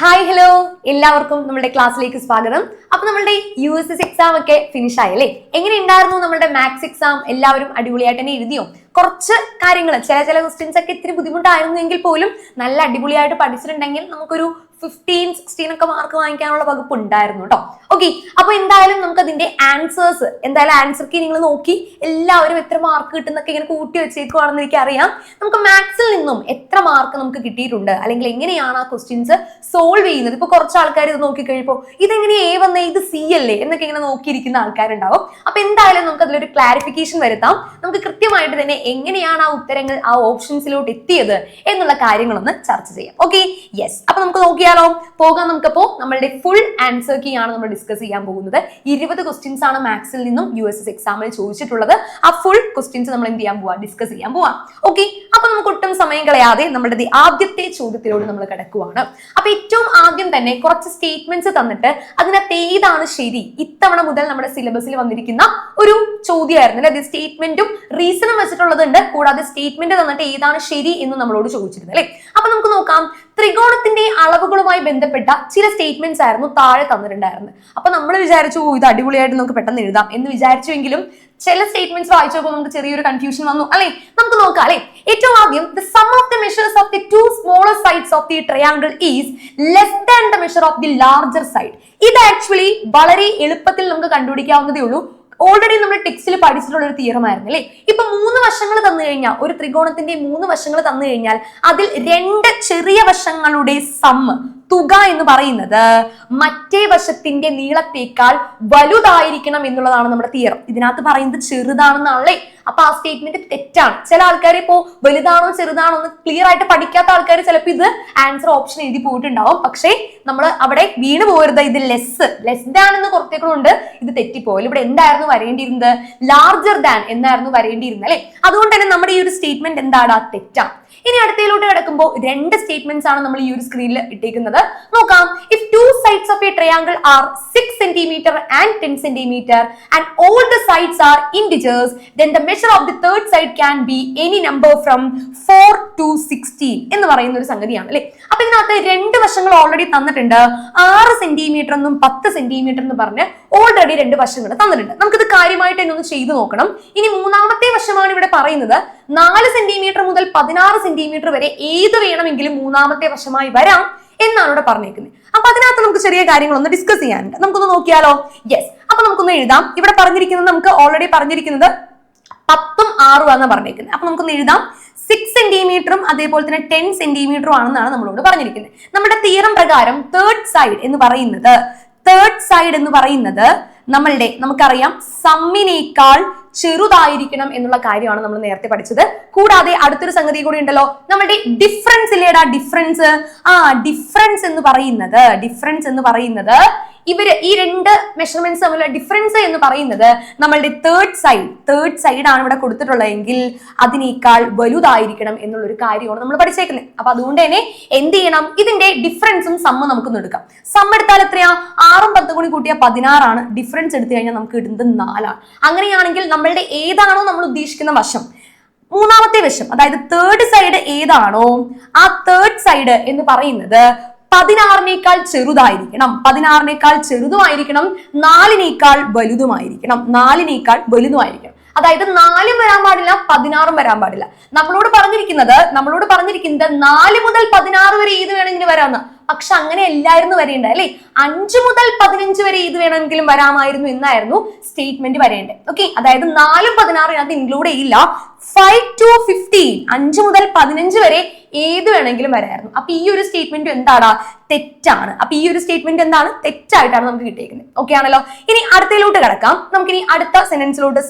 Hi hello എല്ലാവർക്കും നമ്മുടെ ക്ലാസ്സിലേക്ക് സ്വാഗതം. അപ്പൊ നമ്മളുടെ USS എക്സാം ഒക്കെ ഫിനിഷ് ആയല്ലേ? എങ്ങനെ ഉണ്ടായിരുന്നു നമ്മുടെ മാത്സ് എക്സാം? എല്ലാവരും അടിപൊളിയായിട്ട് തന്നെ എഴുതിയോ? കുറച്ച് കാര്യങ്ങൾ ചില ക്വസ്റ്റ്യൻസ് ഒക്കെ ഇത്തിരി ബുദ്ധിമുട്ടായിരുന്നു എങ്കിൽ പോലും നല്ല അടിപൊളിയായിട്ട് പഠിച്ചിട്ടുണ്ടെങ്കിൽ നമുക്കൊരു 15-16 ഒക്കെ മാർക്ക് വാങ്ങിക്കാനുള്ള വകുപ്പ് ഉണ്ടായിരുന്നു കേട്ടോ. ഓക്കെ, അപ്പൊ എന്തായാലും നമുക്ക് അതിന്റെ ആൻസേഴ്സ് ആൻസർ കീ നിങ്ങൾ നോക്കി എല്ലാവരും എത്ര മാർക്ക് കിട്ടുന്നൊക്കെ ഇങ്ങനെ കൂട്ടി വെച്ചേക്കുവാണെന്ന് എനിക്ക് അറിയാം. നമുക്ക് മാത്സിൽ നിന്നും എത്ര മാർക്ക് നമുക്ക് കിട്ടിയിട്ടുണ്ട്, അല്ലെങ്കിൽ എങ്ങനെയാണ് ആ ക്വസ്റ്റ്യൻസ് സോൾവ് ചെയ്യുന്നത്. ഇപ്പൊ കുറച്ച് ആൾക്കാർ ഇത് നോക്കി കഴിയുമ്പോൾ ഇതെങ്ങനെ A വന്നേ, ഇത് C അല്ലേ എന്നൊക്കെ ഇങ്ങനെ നോക്കിയിരിക്കുന്ന ആൾക്കാരുണ്ടാവും. അപ്പൊ എന്തായാലും നമുക്ക് അതിലൊരു ക്ലാരിഫിക്കേഷൻ വരുത്താം. നമുക്ക് കൃത്യമായിട്ട് തന്നെ എങ്ങനെയാണ് ആ ഉത്തരങ്ങൾ ആ ഓപ്ഷൻസിലോട്ട് എത്തിയത് എന്നുള്ള കാര്യങ്ങളൊന്ന് ചർച്ച ചെയ്യാം. Okay, yes. അപ്പൊ നമുക്ക് നോക്കിയാലോ? പോകാം. നമുക്കപ്പോ നമ്മളുടെ ഫുൾ ആൻസർ കീ ആണ് നമ്മൾ ഡിസ്കസ് ചെയ്യാൻ പോകുന്നത്. 20 ക്വസ്റ്റ്യൻസ് ആണ് മാത്സിൽ നിന്നും USS എക്സാമിൽ ചോദിച്ചിട്ടുള്ളത്. ആ ഫുൾ ക്വസ്റ്റ്യൻസ് നമ്മൾ എന്ത് ചെയ്യാൻ പോവാ, ഡിസ്കസ് ചെയ്യാൻ പോവാം. ഓക്കെ, അപ്പൊ നമുക്ക് ഒട്ടും സമയം കളയാതെ നമ്മുടെ ആദ്യത്തെ ചോദ്യത്തിലൂടെ നമ്മൾ കിടക്കുവാണ്. അപ്പൊ ഏറ്റവും ആദ്യം തന്നെ കുറച്ച് സ്റ്റേറ്റ്മെന്റ്സ് തന്നിട്ട് അതിനകത്ത് ഏതാണ് ശരി, ഇത്തവണ മുതൽ നമ്മുടെ സിലബസിൽ വന്നിരിക്കുന്ന ഒരു ചോദ്യമായിരുന്നു. അതായത് സ്റ്റേറ്റ്മെന്റും റീസണും വെച്ചിട്ടുള്ളതുണ്ട്, കൂടാതെ സ്റ്റേറ്റ്മെന്റ് തന്നിട്ട് ഏതാണ് ശരി എന്ന് നമ്മളോട് ചോദിച്ചിരുന്നത് അല്ലെ. അപ്പൊ നമുക്ക് നോക്കാം. ത്രികോണത്തിന്റെ അളവുകളുമായി ബന്ധപ്പെട്ട ചില സ്റ്റേറ്റ്മെന്റ്സ് ആയിരുന്നു താഴെ തന്നിട്ടുണ്ടായിരുന്നത്. അപ്പൊ നമ്മൾ വിചാരിച്ചു ഇത് അടിപൊളിയായിട്ട് നമുക്ക് പെട്ടെന്ന് എഴുതാം എന്ന് വിചാരിച്ചുവെങ്കിലും ചില സ്റ്റേറ്റ്മെന്റ്സ് വായിച്ചപ്പോൾ നമുക്ക് ചെറിയൊരു കൺഫ്യൂഷൻ വന്നു അല്ലെ. നമുക്ക് നോക്കാം അല്ലെ. ഏറ്റവും ആദ്യം the sum of the measures of the two smaller sides of the triangle is less than the measure of the larger side. ഇത് ആക്ച്വലി വളരെ എളുപ്പത്തിൽ നമുക്ക് കണ്ടുപിടിക്കാവുന്നതേ ഉള്ളൂ. ഓൾറെഡി നമ്മൾ ടെക്സ്റ്റിൽ പഠിച്ചിട്ടുള്ള ഒരു തിയറം ആയിരുന്നു അല്ലെ. ഇപ്പൊ 3 വശങ്ങൾ തന്നു കഴിഞ്ഞാൽ, ഒരു ത്രികോണത്തിന്റെ 3 വശങ്ങൾ തന്നു കഴിഞ്ഞാൽ അതിൽ 2 ചെറിയ വശങ്ങളുടെ സമ്മ് തുക എന്ന് പറയുന്നത് മറ്റേ വശത്തിന്റെ നീളത്തേക്കാൾ വലുതായിരിക്കണം എന്നുള്ളതാണ് നമ്മുടെ തിയറം. ഇതിനകത്ത് പറയുന്നത് ചെറുതാണെന്നാണല്ലേ. അപ്പൊ ആ സ്റ്റേറ്റ്മെന്റ് തെറ്റാണ്. ചില ആൾക്കാർ ഇപ്പോ വലുതാണോ ചെറുതാണോ എന്ന് ക്ലിയർ ആയിട്ട് പഠിക്കാത്ത ആൾക്കാർ ചിലപ്പോൾ ഇത് ആൻസർ ഓപ്ഷൻ എഴുതി പോയിട്ടുണ്ടാവും. പക്ഷേ നമ്മൾ അവിടെ വീണ് പോകരുത്. ഇത് ലെസ് ദാൻ എന്ന് കുറച്ചേക്കളുണ്ട്, ഇത് തെറ്റിപ്പോയി. ഇവിടെ എന്തായിരുന്നു വരേണ്ടിയിരുന്നത്? ലാർജർ ദാൻ എന്നായിരുന്നു വരേണ്ടിയിരുന്നത് അല്ലെ. അതുകൊണ്ട് തന്നെ നമ്മുടെ ഈ ഒരു സ്റ്റേറ്റ്മെന്റ് എന്താണ്? തെറ്റാണ്. ഇനി അടുത്തയിലോട്ട് കിടക്കുമ്പോൾ 2 സ്റ്റേറ്റ്മെന്റ്സ് ആണ് നമ്മൾ ഈ ഒരു സ്ക്രീനിൽ ഇട്ടേക്കുന്നത്. നോക്കാം. If two sides of a triangle are 6 cm and 10 cm and all the sides are integers, then the measure of the third side can be any number from 4 to 16 എന്ന് പറയുന്ന ഒരു സംഗതിയാണ് അല്ലെ. അപ്പൊ ഇതിനകത്ത് 2 വശങ്ങൾ ഓൾറെഡി തന്നിട്ടുണ്ട്. 6 സെന്റിമീറ്റർ എന്നും 10 സെന്റിമീറ്റർ എന്ന് പറഞ്ഞ് ഓൾറെഡി 2 വശങ്ങൾ തന്നിട്ടുണ്ട്. നമുക്കിത് കാര്യമായിട്ട് തന്നെ ഒന്ന് ചെയ്തു നോക്കണം. ഇനി മൂന്നാമത്തെ വശമാണ് ഇവിടെ പറയുന്നത്. 4 സെന്റിമീറ്റർ മുതൽ 16 സെന്റിമീറ്റർ വരെ ഏത് വേണമെങ്കിലും മൂന്നാമത്തെ വശമായി വരാം എന്നാണ് ഇവിടെ പറഞ്ഞേക്കുന്നത്. അപ്പൊ അതിനകത്ത് നമുക്ക് ചെറിയ കാര്യങ്ങളൊന്ന് ഡിസ്കസ് ചെയ്യാനുണ്ട്. നമുക്കൊന്ന് നോക്കിയാലോ? യെസ്. അപ്പൊ നമുക്കൊന്ന് എഴുതാം. ഇവിടെ പറഞ്ഞിരിക്കുന്നത്, നമുക്ക് ഓൾറെഡി പറഞ്ഞിരിക്കുന്നത് 10ഉം 6ഉം ആണ് പറഞ്ഞിരിക്കുന്നത്. അപ്പൊ നമുക്കൊന്ന് എഴുതാം. 6 സെന്റിമീറ്ററും അതേപോലെ തന്നെ 10 സെന്റിമീറ്ററും ആണെന്നാണ് നമ്മളോട് പറഞ്ഞിരിക്കുന്നത്. നമ്മുടെ തിയറം പ്രകാരം തേർഡ് സൈഡ് എന്ന് പറയുന്നത് നമുക്കറിയാം സമ്മിനേക്കാൾ ചെറുതായിരിക്കണം എന്നുള്ള കാര്യമാണ് നമ്മൾ നേരത്തെ പഠിച്ചത്. കൂടാതെ അടുത്തൊരു സംഗതി കൂടി ഉണ്ടല്ലോ, നമ്മുടെ ഡിഫറൻസ് ഇല്ലേടാ, ഡിഫറൻസ് എന്ന് പറയുന്നത് ഇവര് ഈ 2 മെഷർമെന്റ്സ് തമ്മിലുള്ള ഡിഫറൻസ് എന്ന് പറയുന്നത് നമ്മളുടെ തേർഡ് സൈഡ് ആണ് ഇവിടെ കൊടുത്തിട്ടുള്ളതെങ്കിൽ അതിനേക്കാൾ വലുതായിരിക്കണം എന്നുള്ളൊരു കാര്യമാണ് നമ്മൾ പഠിച്ചേക്കുന്നത്. അപ്പൊ അതുകൊണ്ട് തന്നെ എന്ത് ചെയ്യണം? ഇതിന്റെ ഡിഫറൻസും സമ്മ് നമുക്ക് എടുക്കാം. സമ്മ് എടുത്താൽ എത്രയാ? 6ഉം 10 കൂടി കൂട്ടിയാൽ 16 ആണ്. ഡിഫറൻസ് എടുത്തു കഴിഞ്ഞാൽ നമുക്ക് ഇടുന്നത് 4 ആണ്. അങ്ങനെയാണെങ്കിൽ നമ്മളുടെ ഏതാണോ നമ്മൾ ഉദ്ദേശിക്കുന്ന വശം, മൂന്നാമത്തെ വശം, അതായത് തേർഡ് സൈഡ് ഏതാണോ ആ തേർഡ് സൈഡ് എന്ന് പറയുന്നത് 16നേക്കാൾ ചെറുതായിരിക്കണം, 16നേക്കാൾ ചെറുതുമായിരിക്കണം, 4നേക്കാൾ വലുതുമായിരിക്കണം. അതായത് 4ഉം വരാൻ പാടില്ല, 16ഉം വരാൻ പാടില്ല. നമ്മളോട് പറഞ്ഞിരിക്കുന്നത് 4 മുതൽ 16 വരെ ഏത് വേണമെങ്കിലും വരാമെന്ന്. പക്ഷെ അങ്ങനെ എല്ലായിരുന്നു വരേണ്ടത് അല്ലെ. 5 മുതൽ 15 വരെ ഏത് വേണമെങ്കിലും വരാമായിരുന്നു എന്നായിരുന്നു സ്റ്റേറ്റ്മെന്റ് വരേണ്ടത്. ഓക്കെ, അതായത് 4ഉം 16ഉം അത് ഇൻക്ലൂഡ് ചെയ്യില്ല. 5 to 15, 5 മുതൽ 15 വരെ ഏത് വേണമെങ്കിലും വരായിരുന്നു. അപ്പൊ ഈ ഒരു സ്റ്റേറ്റ്മെന്റ് എന്താണ്? തെറ്റാണ്. അപ്പൊ ഈ ഒരു സ്റ്റേറ്റ്മെന്റ് എന്താണ്? തെറ്റായിട്ടാണ് നമുക്ക് കിട്ടിയിരിക്കുന്നത്. ഓക്കെ ആണല്ലോ. ഇനി അടുത്തയിലോട്ട് കിടക്കാം. നമുക്കിനി അടുത്ത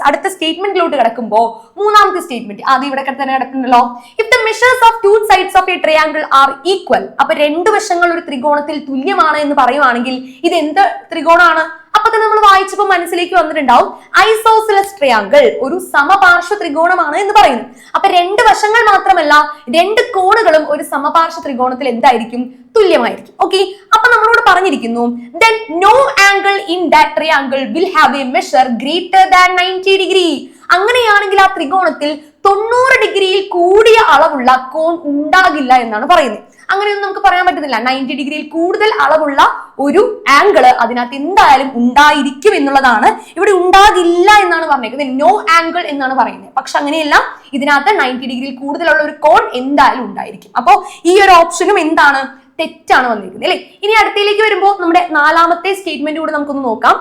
അടുത്ത സ്റ്റേറ്റ്മെന്റിലോട്ട് കിടക്കുമ്പോൾ മൂന്നാമത്തെ സ്റ്റേറ്റ്മെന്റ് ആദ്യം ഇവിടെ തന്നെ കിടക്കുന്നുണ്ടല്ലോ. If the measures of 2 sides of a triangle are equal, അപ്പൊ 2 വശങ്ങൾ ഒരു ത്രികോണത്തിൽ തുല്യമാണ് എന്ന് പറയുവാണെങ്കിൽ ഇത് എന്ത് ത്രികോണമാണ്? അപ്പൊ തന്നെ നമ്മൾ വായിച്ചപ്പോൾ മനസ്സിലേക്ക് വന്നിട്ടുണ്ടാവും ഐസോസിലസ് ട്രയാങ്കിൾ, ഒരു സമപാർശ്വ ത്രികോണമാണ് എന്ന് പറയുന്നു. അപ്പൊ 2 വശങ്ങൾ മാത്രമല്ല 2 കോണുകളും ഒരു സമപാർശ്വ ത്രികോണത്തിൽ എന്തായിരിക്കും? തുല്യമായിരിക്കും. ഓക്കെ, അപ്പൊ നമ്മളോട് പറഞ്ഞിരിക്കുന്നു then no angle in that triangle will have a measure greater than 90 degree. അങ്ങനെയാണെങ്കിൽ ആ ത്രികോണത്തിൽ 90 ഡിഗ്രിയിൽ കൂടിയ അളവുള്ള കോൺ ഉണ്ടാകില്ല എന്നാണ് പറയുന്നത്. അങ്ങനെയൊന്നും നമുക്ക് പറയാൻ പറ്റുന്നില്ല. 90 ഡിഗ്രിയിൽ കൂടുതൽ അളവുള്ള ഒരു ആംഗിൾ അതിനകത്ത് എന്തായാലും ഉണ്ടായിരിക്കും എന്നുള്ളതാണ്. ഇവിടെ ഉണ്ടാകില്ല എന്നാണ് പറഞ്ഞേക്കുന്നത്, നോ ആംഗിൾ എന്നാണ് പറയുന്നത്. പക്ഷെ അങ്ങനെയല്ല, ഇതിനകത്ത് 90 ഡിഗ്രിയിൽ കൂടുതലുള്ള ഒരു കോൺ എന്തായാലും ഉണ്ടായിരിക്കും. അപ്പോ ഈ ഒരു ഓപ്ഷനും എന്താണ്, തെറ്റാണ് വന്നിരിക്കുന്നത് അല്ലെ. ഇനി അടുത്തയിലേക്ക് വരുമ്പോൾ നമ്മുടെ നാലാമത്തെ സ്റ്റേറ്റ്മെന്റ് കൂടെ നമുക്കൊന്ന് നോക്കാം.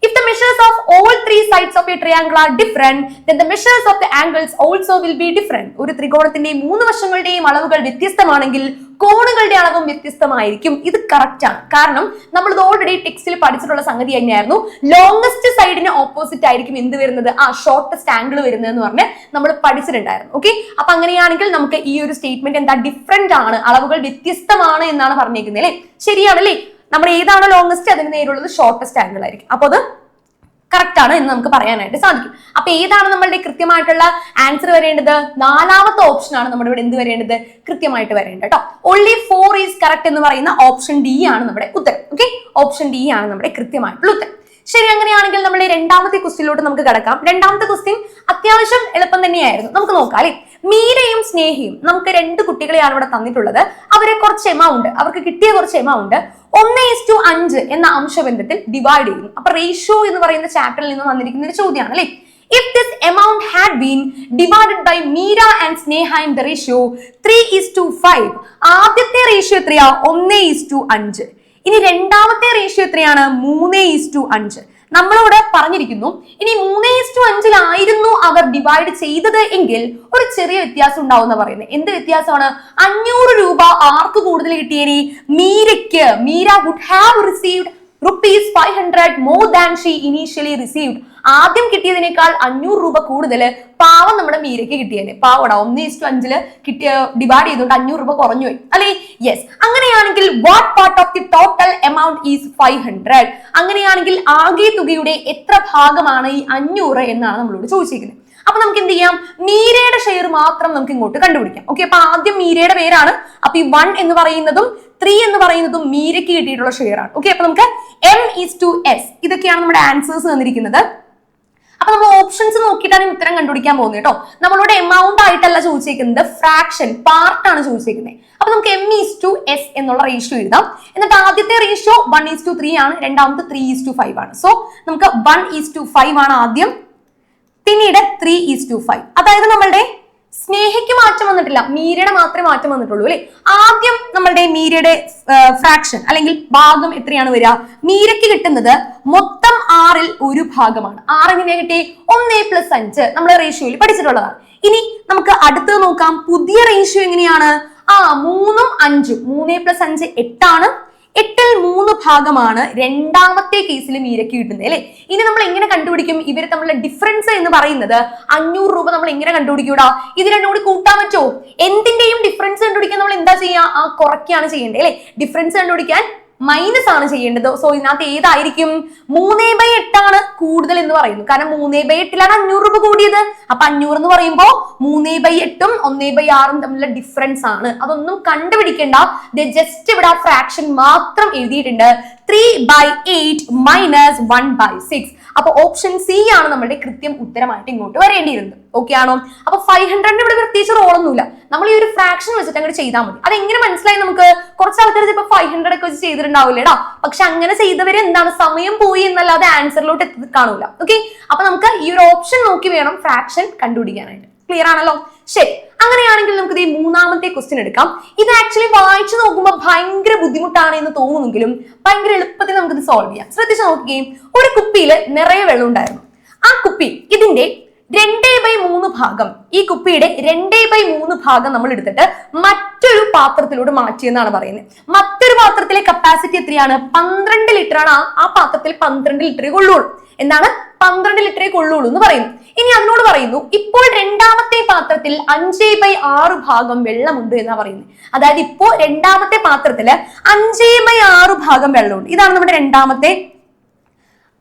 If the measures of all three sides of a triangle are different, then the measures of the angles also will be different. ഒരു ത്രികോണത്തിന്റെയും 3 വശങ്ങളുടെയും അളവുകൾ വ്യത്യസ്തമാണെങ്കിൽ കോണുകളുടെ അളവും വ്യത്യസ്തമായിരിക്കും. ഇത് കറക്റ്റ് ആണ്. കാരണം നമ്മൾ ഇത് ഓൾറെഡി ടെക്സ്റ്റിൽ പഠിച്ചിട്ടുള്ള സംഗതി തന്നെയായിരുന്നു. ലോങ്സ്റ്റ് സൈഡിന് ഓപ്പോസിറ്റ് ആയിരിക്കും എന്ത് വരുന്നത്, ഷോർട്ടസ്റ്റ് ആംഗിൾ വരുന്നത് എന്ന് പറഞ്ഞ് നമ്മൾ പഠിച്ചിട്ടുണ്ടായിരുന്നു. ഓക്കെ, അപ്പൊ അങ്ങനെയാണെങ്കിൽ നമുക്ക് ഈ ഒരു സ്റ്റേറ്റ്മെന്റ് എന്താ, ഡിഫറെന്റ് ആണ്, അളവുകൾ വ്യത്യസ്തമാണ് എന്നാണ് പറഞ്ഞേക്കുന്നത് അല്ലെ. ശരിയാണല്ലേ. നമ്മൾ ഏതാണോ ലോങ്സ്റ്റ് അതിന് നേരുള്ളത് ഷോർട്ടസ്റ്റ് ആംഗിൾ ആയിരിക്കും. അപ്പൊ അത് കറക്റ്റ് ആണ് എന്ന് നമുക്ക് പറയാനായിട്ട് സാധിക്കും. അപ്പൊ ഏതാണ് നമ്മളുടെ കൃത്യമായിട്ടുള്ള ആൻസർ വരേണ്ടത്, നാലാമത്തെ ഓപ്ഷൻ ആണ് നമ്മുടെ ഇവിടെ എന്ത് വരേണ്ടത്, കൃത്യമായിട്ട് വരേണ്ടത് കേട്ടോ. ഓൺലി 4 ഈസ് കറക്റ്റ് എന്ന് പറയുന്ന ഓപ്ഷൻ ഡി ആണ് നമ്മുടെ ഉത്തരം. ഓക്കെ, ഓപ്ഷൻ ഡി ആണ് നമ്മുടെ കൃത്യമായിട്ടുള്ള ഉത്തരം. ശരി, അങ്ങനെയാണെങ്കിൽ നമ്മൾ രണ്ടാമത്തെ ക്വസ്റ്റ്യനിലോട്ട് നമുക്ക് കിടക്കാം. രണ്ടാമത്തെ ക്വസ്റ്റ്യൻ അത്യാവശ്യം എളുപ്പം തന്നെയായിരുന്നു. നമുക്ക് നോക്കാം അല്ലെ. മീരയും സ്നേഹയും, നമുക്ക് 2 കുട്ടികളെയാണ് ഇവിടെ തന്നിട്ടുള്ളത്. അവരെ കുറച്ച് എമൗണ്ട്, അവർക്ക് കിട്ടിയ കുറച്ച് എമൗണ്ട് 1:5 എന്ന അംശബന്ധത്തിൽ ഡിവൈഡ് ചെയ്യുന്നു. അപ്പൊ റേഷ്യോ എന്ന് പറയുന്ന ചാപ്റ്ററിൽ നിന്ന് വന്നിരിക്കുന്ന ഒരു ചോദ്യമാണ് അല്ലെ. If this amount had been divided by Meera and Sneha in the ratio 3:5, ആദ്യത്തെ റേഷ്യോ എത്രയാ, 1:5. ഇനി രണ്ടാമത്തെ റേഷ്യോ എത്രയാണ്, 3:5. നമ്മളോട് പറഞ്ഞിരിക്കുന്നു ഇനി 3:5 അവർ ഡിവൈഡ് ചെയ്തത് എങ്കിൽ ഒരു ചെറിയ വ്യത്യാസം ഉണ്ടാവും എന്ന് പറയുന്നത്. എന്ത് വ്യത്യാസമാണ്, 500 രൂപ ആർക്ക് കൂടുതൽ കിട്ടിയേനി, മീരയ്ക്ക്. Meera would have received ₹500 more than she initially received. ആദ്യം കിട്ടിയതിനേക്കാൾ 500 രൂപ കൂടുതൽ പാവം നമ്മുടെ മീരയ്ക്ക് കിട്ടിയേനെ. പാവടാ, 1:5 കിട്ടിയ ഡിവൈഡ് ചെയ്തുകൊണ്ട് 500 രൂപ കുറഞ്ഞു പോയി അല്ലെ. യെസ്, അങ്ങനെയാണെങ്കിൽ what part of the total amount is 500? അങ്ങനെയാണെങ്കിൽ ആകെ തുകയുടെ എത്ര ഭാഗമാണ് ഈ 500 എന്നാണ് നമ്മളോട് ചോദിച്ചിരിക്കുന്നത്. അപ്പൊ നമുക്ക് എന്ത് ചെയ്യാം, മീരയുടെ ഷെയർ മാത്രം നമുക്ക് ഇങ്ങോട്ട് കണ്ടുപിടിക്കാം. ഓക്കെ, അപ്പൊ ആദ്യം മീരയുടെ പേരാണ്. അപ്പൊ ഈ 1 എന്ന് പറയുന്നതും 3 എന്ന് പറയുന്നതും മീരയ്ക്ക് കിട്ടിയിട്ടുള്ള ഷെയർ ആണ്. ഓക്കെ, അപ്പൊ നമുക്ക് M:S ഇതൊക്കെയാണ് നമ്മുടെ ആൻസേഴ്സ് തന്നിരിക്കുന്നത്. അപ്പൊ നമ്മൾ ഓപ്ഷൻസ് നോക്കിയിട്ടാണ് ഉത്തരം കണ്ടുപിടിക്കാൻ പോകുന്നത് കേട്ടോ. നമ്മളോട് എമൗണ്ട് ആയിട്ടല്ല ചോദിച്ചിരിക്കുന്നത്, ഫ്രാക്ഷൻ പാർട്ടാണ് ചോദിച്ചിരിക്കുന്നത്. അപ്പൊ നമുക്ക് M:S എന്നുള്ള റേഷ്യോ എഴുതാം. എന്നിട്ട് ആദ്യത്തെ റേഷ്യോ 1:3 ആണ്, രണ്ടാമത്തെ 3:5 ആണ്. സോ നമുക്ക് 1:5 ആണ് ആദ്യം, പിന്നീട് 3:5. അതായത് നമ്മളുടെ സ്നേഹയ്ക്ക് മാറ്റം വന്നിട്ടില്ല, മീരയുടെ മാത്രമേ മാറ്റം വന്നിട്ടുള്ളൂ അല്ലെ. ആദ്യം നമ്മളുടെ മീരയുടെ ഫ്രാക്ഷൻ അല്ലെങ്കിൽ ഭാഗം എത്രയാണ് വരിക, മീരയ്ക്ക് കിട്ടുന്നത് മൊത്തം 6ൽ 1 ഭാഗമാണ്. 6 എങ്ങനെയാ കിട്ടി, 1+5 നമ്മൾ റേഷ്യോയിൽ പഠിച്ചിട്ടുള്ളതാണ്. ഇനി നമുക്ക് അടുത്തത് നോക്കാം. പുതിയ റേഷ്യോ എങ്ങനെയാണ്, 3ഉം 5ഉം, 3+5 8 ആണ്. 8ൽ 3 ഭാഗമാണ് രണ്ടാമത്തെ കേസിൽ മീരയ്ക്ക് കിട്ടുന്നത് അല്ലെ. ഇനി നമ്മൾ എങ്ങനെ കണ്ടുപിടിക്കും ഇവർ തമ്മിലുള്ള ഡിഫറൻസ് എന്ന് പറയുന്നത്, 500 രൂപ നമ്മൾ എങ്ങനെ കണ്ടുപിടിക്കൂടാ, ഇത് രണ്ടും കൂടി കൂട്ടാൻ പറ്റുമോ? എന്തിന്റെയും ഡിഫറൻസ് കണ്ടുപിടിക്കാൻ നമ്മൾ എന്താ ചെയ്യുക, കുറയ്ക്കുകയാണ് ചെയ്യേണ്ടത് അല്ലെ. ഡിഫറൻസ് കണ്ടുപിടിക്കാൻ മൈനസ് ആണ് ചെയ്യേണ്ടത്. സോ ഇതിനകത്ത് ഏതായിരിക്കും, 3/8 ആണ് കൂടുതൽ എന്ന് പറയുന്നു. കാരണം 3/8ലാണ് 500 രൂപ കൂടിയത്. അപ്പൊ 500 എന്ന് പറയുമ്പോൾ 3/8ഉം 1/6ഉം തമ്മിലുള്ള ഡിഫറൻസ് ആണ്. അതൊന്നും കണ്ടുപിടിക്കേണ്ട, ജസ്റ്റ് ഇവിടെ ആ ഫ്രാക്ഷൻ മാത്രം എഴുതിയിട്ടുണ്ട്. 3/8 മൈനസ് 1/6. അപ്പൊ ഓപ്ഷൻ സി ആണ് നമ്മുടെ കൃത്യം ഉത്തരമായിട്ട് ഇങ്ങോട്ട് വരേണ്ടിയിരുന്നത്. ഓക്കെ ആണോ? അപ്പൊ 500 ഇവിടെ പ്രത്യേകിച്ച് റോളൊന്നുമില്ല, നമ്മൾ ഈ ഒരു ഫ്രാക്ഷൻ വെച്ചിട്ട് അങ്ങോട്ട് ചെയ്താൽ മതി. അതെങ്ങനെ മനസ്സിലായി നമുക്ക്, കുറച്ച് ആൾക്കാർ ഇപ്പൊ 500 ഒക്കെ വെച്ച് ചെയ്തിട്ടുണ്ടാവില്ലേടാ. പക്ഷെ അങ്ങനെ ചെയ്തവര് എന്താണ്, സമയം പോയി എന്നല്ലാതെ ആൻസറിലോട്ട് എത്തി കാണൂല. ഓക്കെ, അപ്പൊ നമുക്ക് ഈ ഒരു ഓപ്ഷൻ നോക്കി വേണം ഫ്രാക്ഷൻ കണ്ടുപിടിക്കാനായിട്ട്. ക്ലിയർ ആണല്ലോ? ശരി, അങ്ങനെയാണെങ്കിൽ നമുക്ക് ഈ മൂന്നാമത്തെ ക്വസ്റ്റ്യൻ എടുക്കാം. ഇത് ആക്ച്വലി വായിച്ചു നോക്കുമ്പോൾ ഭയങ്കര ബുദ്ധിമുട്ടാണ് എന്ന് തോന്നുമെങ്കിലും ഭയങ്കര എളുപ്പത്തിൽ നമുക്ക് ഇത് സോൾവ് ചെയ്യാം. ശ്രദ്ധിച്ചു നോക്കുകയും, ഒരു കുപ്പിയിൽ നിറയെ വെള്ളം ഉണ്ടായിരുന്നു. ആ കുപ്പി ഇതിന്റെ 2/3 ഭാഗം, ഈ കുപ്പിയുടെ 2/3 ഭാഗം നമ്മൾ എടുത്തിട്ട് മറ്റൊരു പാത്രത്തിലൂടെ മാറ്റിയെന്നാണ് പറയുന്നത്. മറ്റൊരു പാത്രത്തിലെ കപ്പാസിറ്റി എത്രയാണ്, 12 ലിറ്റർ ആണ്. ആ പാത്രത്തിൽ 12 ലിറ്ററേ കൊള്ളുള്ളൂ. എന്താണ്, 12 ലിറ്ററേ കൊള്ളുള്ളൂ എന്ന് പറയുന്നു. ഇനി അതിനോട് പറയുന്നു, ഇപ്പോൾ രണ്ടാമത്തെ പാത്രത്തിൽ 5/6 ഭാഗം വെള്ളമുണ്ട് എന്നാ പറയുന്നത്. അതായത് ഇപ്പോ രണ്ടാമത്തെ പാത്രത്തില് 5/6 ഭാഗം വെള്ളമുണ്ട്. ഇതാണ് നമ്മുടെ രണ്ടാമത്തെ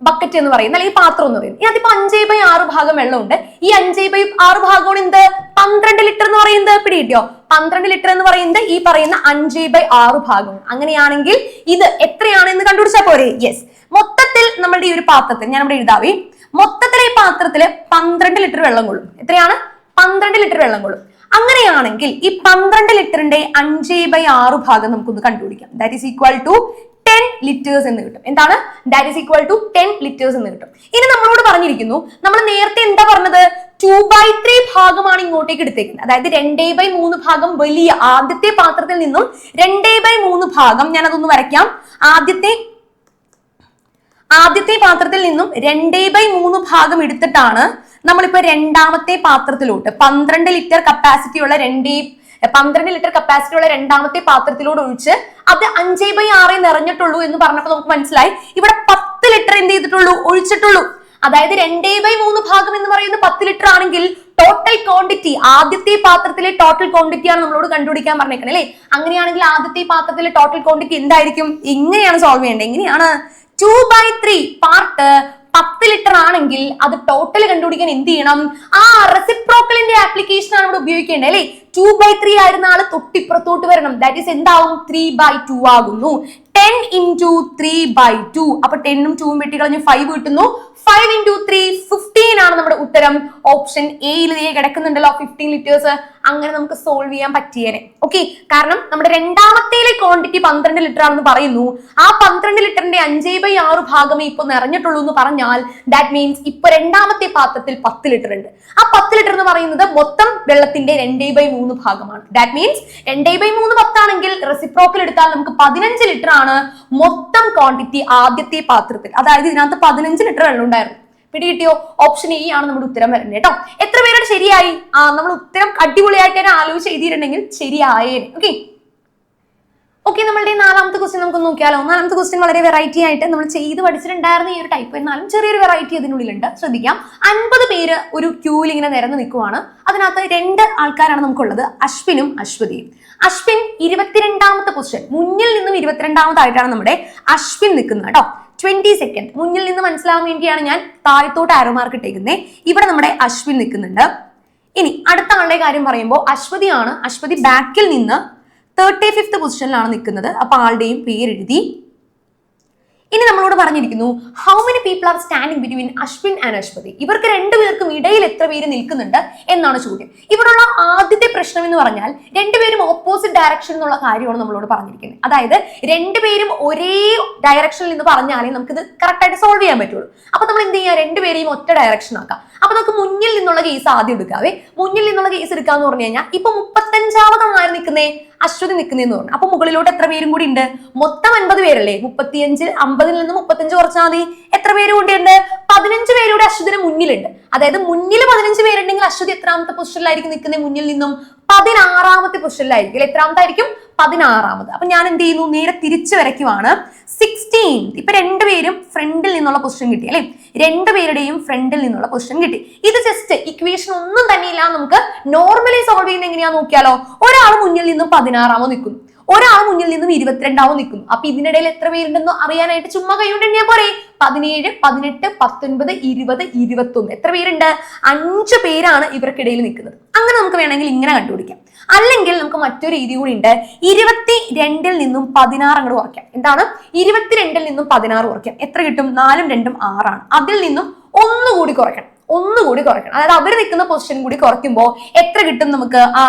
ബക്കറ്റ് എന്ന് പറയുന്നത്, അല്ലെങ്കിൽ പാത്രം എന്ന് പറയുന്നത്. ഇതിപ്പോ 5/6 ഭാഗം വെള്ളമുണ്ട്. ഈ 5/6 ഭാഗമാണ് എന്ത്, 12 ലിറ്റർ എന്ന് പറയുന്നത്. പിടികിട്ടിയോ? 12 ലിറ്റർ എന്ന് പറയുന്നത് ഈ പറയുന്ന 5/6 ഭാഗം. അങ്ങനെയാണെങ്കിൽ ഇത് എത്രയാണ് എന്ന് കണ്ടുപിടിച്ചാൽ പോരെ? യെസ്, മൊത്തത്തിൽ നമ്മളുടെ ഈ ഒരു പാത്രത്തിൽ, ഞാൻ ഇവിടെ എഴുതാവേ, മൊത്തത്തിൽ ഈ പാത്രത്തില് 12 ലിറ്റർ വെള്ളം കൊള്ളും. എത്രയാണ്, 12 ലിറ്റർ വെള്ളം കൊള്ളും. അങ്ങനെയാണെങ്കിൽ ഈ 12 ലിറ്ററിന്റെ 5/6 ഭാഗം നമുക്കൊന്ന് കണ്ടുപിടിക്കാം. That is equal to 10 litres എന്ന് കിട്ടും. എന്താണ്? That is equal to 10 litres എന്ന് കിട്ടും. ഇനി നമ്മളോട് പറഞ്ഞിരിക്കുന്നു, നമ്മൾ നേരത്തെ എന്താ പറഞ്ഞത്? 2/3 ഭാഗമാണ് ഇങ്ങോട്ടേക്ക് എടുത്തേക്കുന്നത്. അതായത് 2/3 ഭാഗം വലിയ ആദ്യത്തെ പാത്രത്തിൽ നിന്നും 2/3 ഭാഗം, ഞാൻ അതൊന്ന് വരയ്ക്കാം. ആദ്യത്തെ പാത്രത്തിൽ നിന്നും 2/3 ഭാഗം എടുത്തിട്ടാണ് നമ്മളിപ്പോ രണ്ടാമത്തെ പാത്രത്തിലോട്ട് 12 ലിറ്റർ കപ്പാസിറ്റിയുള്ള 12 ലിറ്റർ കപ്പാസിറ്റിയുള്ള രണ്ടാമത്തെ പാത്രത്തിലോട് ഒഴിച്ച് അത് 5/6 നിറഞ്ഞിട്ടുള്ളൂ എന്ന് പറഞ്ഞപ്പോൾ നമുക്ക് മനസ്സിലായി ഇവിടെ 10 ലിറ്റർ എന്ത് ചെയ്തിട്ടുള്ളൂ? ഒഴിച്ചിട്ടുള്ളൂ. അതായത് 2/3 ഭാഗം എന്ന് പറയുന്നത് 10 ലിറ്റർ ആണെങ്കിൽ ടോട്ടൽ ക്വാണ്ടിറ്റി, ആദ്യത്തെ പാത്രത്തിലെ ടോട്ടൽ ക്വാണ്ടിറ്റി ആണ് നമ്മളോട് കണ്ടുപിടിക്കാൻ പറഞ്ഞേക്കണേ അല്ലേ? അങ്ങനെയാണെങ്കിൽ ആദ്യത്തെ പാത്രത്തിലെ ടോട്ടൽ ക്വാണ്ടിറ്റി എന്തായിരിക്കും? ഇങ്ങനെയാണ് സോൾവ് ചെയ്യേണ്ടത്. എങ്ങനെയാണ്? 2/3 പാർട്ട് 10 ലിറ്റർ ആണെങ്കിൽ അത് ടോട്ടൽ കണ്ടുപിടിക്കാൻ എന്ത് ചെയ്യണം? റെസിപ്രോക്കലിന്റെ ആപ്ലിക്കേഷൻ ആണ് ഇവിടെ ഉപയോഗിക്കേണ്ടത് അല്ലേ? 2/3 ആയിരുന്ന ആള് തൊട്ടിപ്പുറത്തോട്ട് വരണം. ദാറ്റ് ഈസ് എന്താവും? 3/2 ആകുന്നു. 10 into 3/2. അപ്പൊ 10ഉം 2ഉം വെട്ടി കളഞ്ഞ് 5 കിട്ടുന്നു. 5 into 3 15 ആണ് നമ്മുടെ ഉത്തരം. ഓപ്ഷൻ എയിൽ കിടക്കുന്നുണ്ടല്ലോ 15 ലിറ്റേഴ്സ്. അങ്ങനെ നമുക്ക് സോൾവ് ചെയ്യാൻ പറ്റിയേനെ. ഓക്കെ, കാരണം നമ്മുടെ രണ്ടാമത്തേലെ ക്വാണ്ടിറ്റി 12 ലിറ്റർ ആണെന്ന് പറയുന്നു. ആ 12 ലിറ്ററിന്റെ 5/6 ഭാഗമേ ഇപ്പൊ നിറഞ്ഞിട്ടുള്ളൂ എന്ന് പറഞ്ഞാൽ ദാറ്റ് മീൻസ് ഇപ്പൊ രണ്ടാമത്തെ പാത്രത്തിൽ 10 ലിറ്റർ ഉണ്ട്. ആ 10 ലിറ്റർ എന്ന് പറയുന്നത് മൊത്തം വെള്ളത്തിന്റെ 2/3 ഭാഗമാണ്. ദാറ്റ് മീൻസ് 2/3 10 ആണെങ്കിൽ റെസിപ്രോക്കൽ എടുത്താൽ നമുക്ക് 15 ലിറ്റർ ആണ് മൊത്തം ക്വാണ്ടിറ്റി ആദ്യത്തെ പാത്രത്തിൽ. അതായത് ഇതിനകത്ത് 15 ലിറ്റർ വെള്ളം ഉണ്ടായിരുന്നു. പിടികിട്ടിയോ? ഓപ്ഷൻ എ ആണ് നമ്മുടെ ഉത്തരം വരുന്നത് കേട്ടോ. എത്ര പേരുടെ ശരിയായി? നമ്മൾ ഉത്തരം അടിപൊളിയായിട്ട് തന്നെ ആലോചിച്ച് എഴുതിയിട്ടുണ്ടെങ്കിൽ ശരിയായേനെ. ഓക്കെ, നമ്മളുടെ നാലാമത്തെ ക്വസ്റ്റ്യൻ നമുക്ക് നോക്കിയാലോ. നാലാമത്തെ ക്വസ്റ്റ്യൻ വളരെ വെറൈറ്റി ആയിട്ട് നമ്മൾ ചെയ്ത് പഠിച്ചിട്ടുണ്ടായിരുന്ന ഈ ഒരു ടൈപ്പ്, എന്നാലും ചെറിയൊരു വെറൈറ്റി അതിനുള്ളിലുണ്ട്. ശ്രദ്ധിക്കാം. 50 പേര് ഒരു ക്യൂവിൽ ഇങ്ങനെ നിരന്ന് നിൽക്കുവാണ്. അതിനകത്ത് 2 ആൾക്കാരാണ് നമുക്കുള്ളത്, അശ്വിനും അശ്വതിയും. അശ്വിൻ 22ാമത്തെ പൊസിഷൻ, മുന്നിൽ നിന്നും 22ാമതായിട്ടാണ് നമ്മുടെ അശ്വിൻ നിൽക്കുന്നത് കേട്ടോ. 20 സെക്കൻഡ് മുന്നിൽ നിന്ന് മനസ്സിലാവാൻ വേണ്ടിയാണ് ഞാൻ താഴത്തോട്ട് ആരോ മാർക്ക് ഇട്ടേക്കുന്നത്. ഇവിടെ നമ്മുടെ അശ്വിൻ നിൽക്കുന്നുണ്ട്. ഇനി അടുത്ത ആളുടെ കാര്യം പറയുമ്പോൾ അശ്വതിയാണ്. അശ്വതി ബാക്കിൽ നിന്ന് 35th പൊസിഷനിലാണ് നിൽക്കുന്നത്. അപ്പൊ ആളുടെയും പേരെഴുതി. ഇനി നമ്മളോട് പറഞ്ഞിരിക്കുന്നു how many people are standing between Ashwin and Ashwathi. ഇവർക്ക് രണ്ടുപേർക്കും ഇടയിൽ എത്ര പേര് നിൽക്കുന്നുണ്ട് എന്നാണ് ചോദ്യം. ഇവിടെയുള്ള ആദ്യത്തെ പ്രശ്നം എന്ന് പറഞ്ഞാൽ രണ്ടുപേരും ഓപ്പോസിറ്റ് ഡയറക്ഷൻ എന്നുള്ള കാര്യമാണ് നമ്മളോട് പറഞ്ഞിരിക്കുന്നത്. അതായത് രണ്ടുപേരും ഒരേ ഡയറക്ഷനിൽ നിന്ന് പറഞ്ഞാലേ നമുക്കിത് കറക്റ്റ് ആയിട്ട് സോൾവ് ചെയ്യാൻ പറ്റുള്ളൂ. അപ്പൊ നമ്മൾ എന്ത് ചെയ്യുക? രണ്ടുപേരെയും ഒറ്റ ഡയറക്ഷൻ ആക്കാം. അപ്പൊ നമുക്ക് മുന്നിൽ നിന്നുള്ള കേസ് ആദ്യം എടുക്കാവേ. മുന്നിൽ നിന്നുള്ള കേസ് എടുക്കാന്ന് പറഞ്ഞു കഴിഞ്ഞാൽ ഇപ്പൊ 35ാമതാണ് ആര് നിൽക്കുന്നേ? അശ്വതി നിൽക്കുന്നതെന്ന് പറഞ്ഞു. അപ്പൊ മുകളിലോട്ട് എത്ര പേരും കൂടി ഉണ്ട്? മൊത്തം 50 പേരല്ലേ? 35 50ൽ നിന്ന് 35 കുറച്ചാൽ മതി. എത്ര പേര് കൂടിയുണ്ട്? 15 പേരുടെ അശ്വതിന് മുന്നിലുണ്ട്. അതായത് മുന്നിൽ 15 പേരുണ്ടെങ്കിൽ അശ്വതി എത്രാമത്തെ പൊസിഷനിലായിരിക്കും നിൽക്കുന്നത്? മുന്നിൽ നിന്നും 16ാമത്തെ പൊസിഷനിലായിരിക്കും. എത്രാമത്തായിരിക്കും? 16ാമത്. അപ്പൊ ഞാൻ എന്ത് ചെയ്യുന്നു? നേരെ തിരിച്ചു വരയ്ക്കുവാണ്. 16. ഇപ്പൊ രണ്ടുപേരും ഫ്രണ്ടിൽ നിന്നുള്ള പൊസിഷൻ കിട്ടി അല്ലെ? രണ്ടുപേരുടെയും ഫ്രണ്ടിൽ നിന്നുള്ള പൊസിഷൻ കിട്ടി. ഇത് ജസ്റ്റ് ഇക്വേഷൻ ഒന്നും തന്നെയില്ല. നമുക്ക് നോർമലി സോൾവ് ചെയ്യുന്ന എങ്ങനെയാ നോക്കിയാലോ. ഒരാൾ മുന്നിൽ നിന്നും 16ാമോ നിൽക്കുന്നു, ഒരാൾ മുന്നിൽ നിന്നും 22ാമോ നിൽക്കുന്നു. അപ്പൊ ഇതിനിടയിൽ എത്ര പേരുണ്ടെന്ന് അറിയാനായിട്ട് ചുമ്മാ കൈകൊണ്ട് എണ്ണിയാ പോരെ. 17 18 19 20 21. എത്ര പേരുണ്ട്? 5 പേരാണ് ഇവർക്കിടയിൽ നിൽക്കുന്നത്. അങ്ങനെ നമുക്ക് വേണമെങ്കിൽ ഇങ്ങനെ കണ്ടുപിടിക്കാം. അല്ലെങ്കിൽ നമുക്ക് മറ്റൊരു രീതി കൂടി ഉണ്ട്. 22ൽ നിന്നും 16 അങ്ങോട്ട് കുറയ്ക്കാം. എന്താണ്? 22ൽ നിന്നും 16 കുറയ്ക്കാം. എത്ര കിട്ടും? 4ഉം 2ഉം 6 ആണ്. അതിൽ നിന്നും ഒന്നുകൂടി കുറയ്ക്കണം. അതായത് അവർ നിൽക്കുന്ന പൊസിഷൻ കൂടി കുറയ്ക്കുമ്പോൾ എത്ര കിട്ടും നമുക്ക്?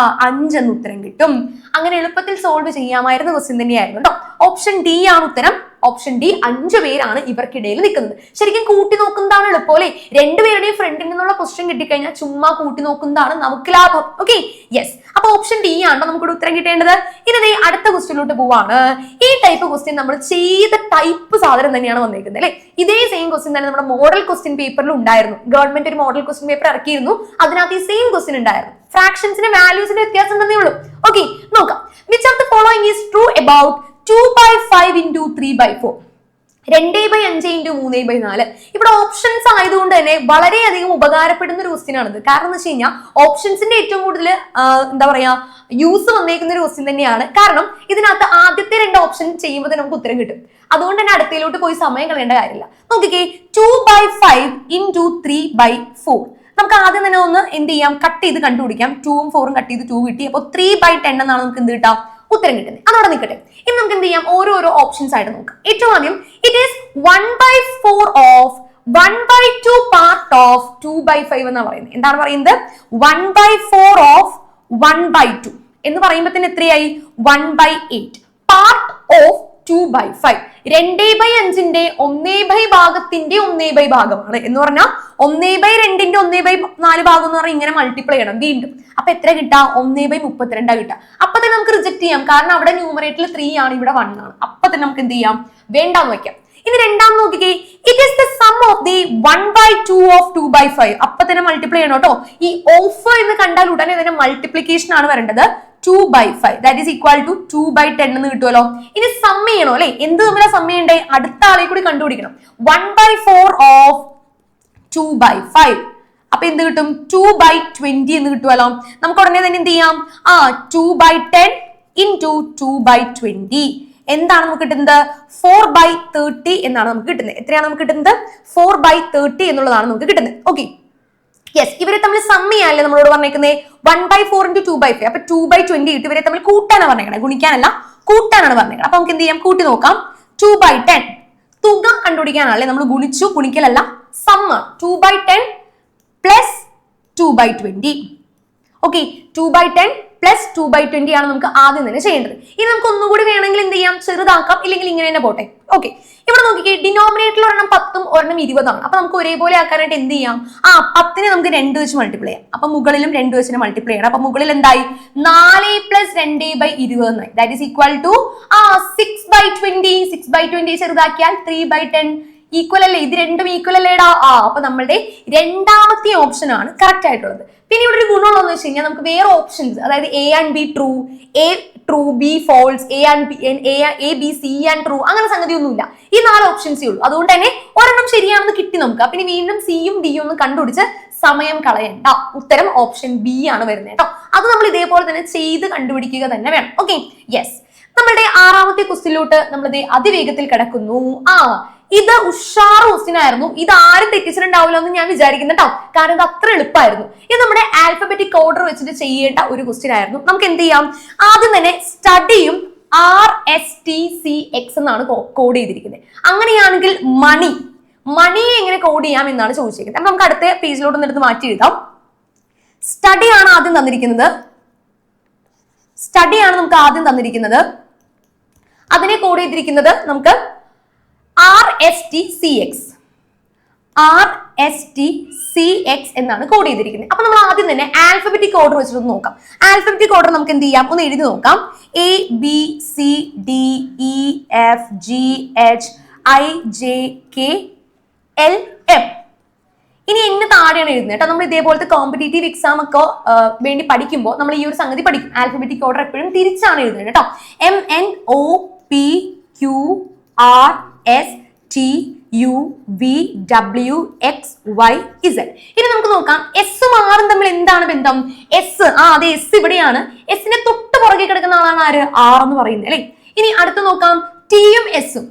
5 എന്ന് ഉത്തരം കിട്ടും. അങ്ങനെ എളുപ്പത്തിൽ സോൾവ് ചെയ്യാമായിരുന്ന ക്വസ്റ്റ്യൻ തന്നെയായിരുന്നു കേട്ടോ. ഓപ്ഷൻ ഡി ആണ് ഉത്തരം. ഓപ്ഷൻ ഡി 5 പേരാണ് ഇവർക്കിടയിൽ നിൽക്കുന്നത്. ശരിക്കും കൂട്ടി നോക്കുന്നതാണ് എളുപ്പം അല്ലേ? രണ്ടുപേരുടെയും ഫ്രണ്ടിൽ നിന്നുള്ള പൊസിഷൻ കിട്ടിക്കഴിഞ്ഞാൽ ചുമ്മാ കൂട്ടി നോക്കുന്നതാണ് നമുക്ക് ലാഭം. Okay, yes. അപ്പൊ ഓപ്ഷൻ ഡി ആണ് നമുക്കിവിടെ ഉത്തരം കിട്ടേണ്ടത്. ഇനി അടുത്ത ക്വസ്റ്റ്യനിലോട്ട് പോവാണ്. ഈ ടൈപ്പ് ക്വസ്റ്റ്യൻ നമ്മൾ ചെയ്ത ടൈപ്പ് സാധനം തന്നെയാണ് വന്നേക്കുന്നത് അല്ലെ? ഇതേ സെയിം ക്വസ്റ്റ്യൻ തന്നെ നമ്മുടെ മോഡൽ ക്വസ്റ്റ്യൻ പേപ്പറിൽ ഉണ്ടായിരുന്നു. ഗവൺമെന്റ് ഒരു മോഡൽ ക്വസ്റ്റ്യൻ പേപ്പർ ഇറക്കിയിരുന്നു. അതിനകത്ത് ഈ സെയിം ക്വസ്റ്റ്യൻ ഉണ്ടായിരുന്നു. ഫ്രാക്ഷൻസിന്റെ വാല്യൂസിന്റെ വ്യത്യാസം ഉണ്ടെന്നേ ഉള്ളൂ. ഓക്കെ, നോക്കാം. Which of the following is true about 2/5 into 3/4? 2/5 into 3/4. ഇവിടെ ഓപ്ഷൻസ് ആയതുകൊണ്ട് തന്നെ വളരെയധികം ഉപകാരപ്പെടുന്ന ഒരു ക്വസ്റ്റ്യൻ ആണിത്. കാരണം എന്ന് വെച്ച് കഴിഞ്ഞാൽ ഓപ്ഷൻസിന്റെ ഏറ്റവും കൂടുതൽ എന്താ പറയാ യൂസ് വന്നേക്കുന്ന ഒരു ക്വസ്റ്റ്യൻ തന്നെയാണ്. കാരണം ഇതിനകത്ത് ആദ്യത്തെ 2 ഓപ്ഷൻ ചെയ്യുമ്പോൾ തന്നെ നമുക്ക് ഉത്തരം കിട്ടും. അതുകൊണ്ട് തന്നെ അടുത്തയിലോട്ട് പോയി സമയം കളയേണ്ട കാര്യമില്ല. നോക്കിക്കേ, 2/5 into 3/4. നമുക്ക് ആദ്യം തന്നെ ഒന്ന് എന്ത് ചെയ്യാം? കട്ട് ചെയ്ത് കണ്ടുപിടിക്കാം. 2ഉം 4ഉം കട്ട് ചെയ്ത് 2 കിട്ടി. അപ്പൊ 3/10 എന്നാണ് നമുക്ക് എന്ത് കിട്ടാം? ഉത്തരം കിട്ടുന്നത്. അതോടെ നിൽക്കട്ടെ. ഇനി നമുക്ക് എന്ത് ചെയ്യാം? ഓരോരോ ഓപ്ഷൻസ് ആയിട്ട് നോക്കാം. ഏറ്റവും ആദ്യം it is 1/4 of 1/2 part of 2/5 എന്നാണ് പറയുന്നത്. എന്താണ് പറയുന്നത്? 1/4 ഓഫ് 1/2 എന്ന് പറയുമ്പോൾ തന്നെ എത്രയായി 1/8 പാർട്ട് ഓഫ് 2/5 2/5ന്റെ 1/4 ഭാഗത്തിന്റെ 1/4 ഭാഗമാണ് എന്ന് പറഞ്ഞാൽ 1/2ന്റെ 1/4 ഭാഗം എന്ന് പറഞ്ഞാൽ ഇങ്ങനെ മൾട്ടിപ്ലൈ ചെയ്യണം വീണ്ടും. അപ്പൊ എത്ര കിട്ടാ 1/32 കിട്ടാം. അപ്പൊ തന്നെ നമുക്ക് റിജക്ട് ചെയ്യാം, കാരണം അവിടെ ന്യൂമറേറ്ററിൽ 3 ആണ്, ഇവിടെ 1 ആണ്. അപ്പൊ തന്നെ നമുക്ക് എന്ത് ചെയ്യാം, വേണ്ടാന്ന് വെക്കാം. ഇനി രണ്ടാമത് നോക്കിക്കേ, it is the sum of the 1/2 of 2/5. അപ്പൊ തന്നെ മൾട്ടിപ്ലൈ ചെയ്യണം കേട്ടോ. ഈ ഓഫ് എന്ന് കണ്ടാൽ ഉടനെ തന്നെ മൾട്ടിപ്ലിക്കേഷൻ ആണ് വരേണ്ടത്. 2/5 ദാറ്റ് ഈസ് ഈക്വൽ ടു 2/10 എന്ന് കിട്ടുമല്ലോ. ഇനി സം ചെയ്യണോ അല്ലെ, എന്ത് തമ്മിലാ സം ചെയ്യണ്ടേ, അടുത്ത ആളെ കൂടി കണ്ടുപിടിക്കണം. 1/4 ഓഫ് 2/5 അപ്പൊ എന്ത് കിട്ടും, 2/20 എന്ന് കിട്ടുമല്ലോ. നമുക്ക് ഉടനെ തന്നെ എന്ത് ചെയ്യാം, 2/10 into 2/20 എന്താണ് നമുക്ക് കിട്ടുന്നത്, 4/30 എന്നാണ് നമുക്ക് കിട്ടുന്നത്. എത്രയാണ് നമുക്ക് കിട്ടുന്നത്, 4/30 എന്നുള്ളതാണ് നമുക്ക് കിട്ടുന്നത്. ഓക്കെ, യെസ്, ഇവരെ തമ്മിൽ സം ചെയ്യാനല്ലേ നമ്മളോട് പറഞ്ഞേക്കുന്നത്. 1/4 into 2/5 അപ്പൊ 2/20 ഇട്ട് ഇവരെ തമ്മിൽ കൂട്ടാനാണ് പറഞ്ഞേക്കണേ, ഗുണിക്കാനല്ല കൂട്ടാനാണ് പറഞ്ഞേക്കണേ. അപ്പൊ നമുക്ക് എന്ത് ചെയ്യാം, കൂട്ടി നോക്കാം. 2/10 തുക കണ്ടുപിടിക്കാനല്ലേ നമ്മൾ ഗുണിച്ചു, ഗുണിക്കലല്ല, സമ്മ 2/10 പ്ലസ് 2/20. ഓക്കെ, 2/10 പ്ലസ് 2/20 ആണ് നമുക്ക് ആദ്യം തന്നെ ചെയ്യേണ്ടത്. ഇനി നമുക്ക് ഒന്നുകൂടി വേണമെങ്കിൽ എന്ത് ചെയ്യാം, ചെറുതാക്കാം, ഇല്ലെങ്കിൽ ഇങ്ങനെ തന്നെ പോട്ടെ. ഓക്കെ, ഇവിടെ നോക്കിക്കേ, ഡിനോമിനേറ്ററിൽ ഒരെണ്ണം 10ഉം ഒരെണ്ണം 20 ആണ്. അപ്പൊ നമുക്ക് ഒരേപോലെ ആക്കാനായിട്ട് എന്ത് ചെയ്യാം, 10നെ നമുക്ക് 2 വെച്ച് മൾട്ടിപ്ലൈ ചെയ്യാം. അപ്പൊ മുകളിലും 2 വെച്ചിട്ട് മൾട്ടിപ്ലൈ ചെയ്യണം. അപ്പൊ മുകളിൽ എന്തായി, 4 + 2/20 എന്നായി. That is equal to 6/20. 6/20 ചെറുതാക്കിയാൽ 3/10 ഈക്വൽ അല്ലേ, ഇത് രണ്ടും ഈക്വൽ അല്ലേടാ. അപ്പൊ നമ്മളുടെ രണ്ടാമത്തെ ഓപ്ഷൻ ആണ് കറക്റ്റ് ആയിട്ടുള്ളത്. പിന്നെ ഇവിടെ ഒരു ഗുണമുള്ളതെന്ന് വെച്ച് കഴിഞ്ഞാൽ നമുക്ക് വേറെ ഓപ്ഷൻസ്, അതായത് A and B true, A true, B false, A B C and true, അങ്ങനെ സംഗതി ഒന്നുമില്ല. ഈ 4 ഓപ്ഷൻസേ ഉള്ളൂ. അതുകൊണ്ട് തന്നെ ഒരെണ്ണം ശരിയാണെന്ന് കിട്ടി നമുക്ക്. പിന്നെ വീണ്ടും സിയും ഡിയും ഒന്ന് കണ്ടുപിടിച്ച് സമയം കളയണ്ട. ഉത്തരം ഓപ്ഷൻ ബി ആണ് വരുന്നത് കേട്ടോ. അത് നമ്മൾ ഇതേപോലെ തന്നെ ചെയ്ത് കണ്ടുപിടിക്കുക തന്നെ വേണം. ഓക്കെ, യെസ്, നമ്മളുടെ 6ാമത്തെ ക്വസ്റ്റ്യനിലോട്ട് നമ്മളിത് അതിവേഗത്തിൽ കിടക്കുന്നു. ഇത് ഉഷാർ ക്വസ്റ്റ്യൻ ആയിരുന്നു. ഇത് ആരും തെറ്റിച്ചിട്ടുണ്ടാവില്ല എന്ന് ഞാൻ വിചാരിക്കുന്നു കേട്ടോ, കാരണം ഇത് അത്ര എളുപ്പമായിരുന്നു. ഇത് നമ്മുടെ ആൽഫബറ്റിക് ഓർഡർ വെച്ചിട്ട് ചെയ്യേണ്ട ഒരു ക്വസ്റ്റ്യൻ ആയിരുന്നു. നമുക്ക് എന്ത് ചെയ്യാം, ആദ്യം തന്നെ സ്റ്റഡിയും RSTCX എന്നാണ് കോഡ് ചെയ്തിരിക്കുന്നത്. അങ്ങനെയാണെങ്കിൽ മണിയെ എങ്ങനെ കോഡ് ചെയ്യാം എന്നാണ് ചോദിച്ചിരിക്കുന്നത്. അപ്പൊ നമുക്ക് അടുത്ത പേജിലോട്ട് എടുത്ത് മാറ്റി എഴുതാം. സ്റ്റഡി ആണ് ആദ്യം തന്നിരിക്കുന്നത്. നമുക്ക് ആദ്യം തന്നിരിക്കുന്നത്. അതിനെ കോഡ് ചെയ്തിരിക്കുന്നത് നമുക്ക് RSTCX എന്നാണ് കോഡ് ചെയ്തിരിക്കുന്നത്. അപ്പൊ നമ്മൾ ആദ്യം തന്നെ ആൽഫബറ്റിക് ഓർഡർ വെച്ചിട്ട് നോക്കാം. ആൽഫബറ്റിക് ഓർഡർ നമുക്ക് എന്ത് ചെയ്യാം, ഒന്ന് എഴുതി നോക്കാം. ABCDEFGHIJKLM. ഇനി എന്നെ താഴെയാണ് എഴുതുന്നത് കേട്ടോ. നമ്മൾ ഇതേപോലത്തെ കോമ്പറ്റേറ്റീവ് എക്സാം ഒക്കെ വേണ്ടി പഠിക്കുമ്പോൾ നമ്മൾ ഈ ഒരു സംഗതി പഠിക്കും. ആൽഫബറ്റിക് ഓർഡർ എപ്പോഴും തിരിച്ചാണ് എഴുതുന്നത് കേട്ടോ. MNOPQRSTUVWXYZ. ഇനി നമുക്ക് നോക്കാം, എസും ആറും തമ്മിൽ എന്താണ് ബന്ധം. അതെ, എസ് ഇവിടെയാണ്. എസിന്റെ തൊട്ട് പുറകെ കിടക്കുന്ന ആളാണ് ആര്, ആർ എന്ന് പറയുന്നത് അല്ലെ. ഇനി അടുത്ത് നോക്കാം, ടിയും എസും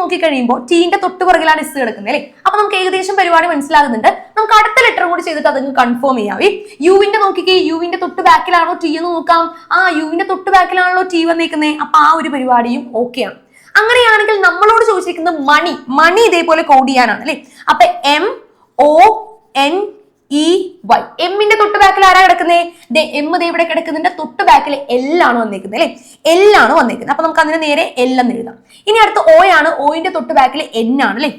നോക്കി കഴിയുമ്പോൾ ടീന്റെ തൊട്ട് പുറകിലാണ് എസ് കിടക്കുന്നത് അല്ലെ. അപ്പൊ നമുക്ക് ഏകദേശം പരിപാടി മനസ്സിലാകുന്നുണ്ട്. നമുക്ക് അടുത്ത ലെറ്റർ കൂടി ചെയ്തിട്ട് അതങ്ങ് കൺഫേം ചെയ്യാവേ. യുവിന്റെ നോക്കിക്കേ, യുവിന്റെ തൊട്ട് ബാക്കിലാണോ ടി എന്ന് നോക്കാം. യുവിന്റെ തൊട്ട് ബാക്കിലാണല്ലോ ടി വന്നേക്കുന്നത്. അപ്പൊ ആ ഒരു പരിപാടിയും ഓക്കെയാണ്. അങ്ങനെയാണെങ്കിൽ നമ്മളോട് ചോദിച്ചിരിക്കുന്നത് മണി ഇതേപോലെ കോഡ് ചെയ്യാനാണ് അല്ലെ. അപ്പൊ MONEY. എമ്മിന്റെ തൊട്ട് ബാക്കിൽ ആരാ കിടക്കുന്നത്, എം ഇവിടെ കിടക്കുന്നതിന്റെ തൊട്ട് ബാക്കിൽ എൽ ആണ് വന്നേക്കുന്നത് അല്ലെ. എൽ ആണ് വന്നേക്കുന്നത്. അപ്പൊ നമുക്ക് അതിന് നേരെ എൽ എന്ന് എഴുതാം. ഇനി അടുത്ത് O ആണ്. ഓയിന്റെ തൊട്ട് ബാക്കിൽ N ആണ് അല്ലെ.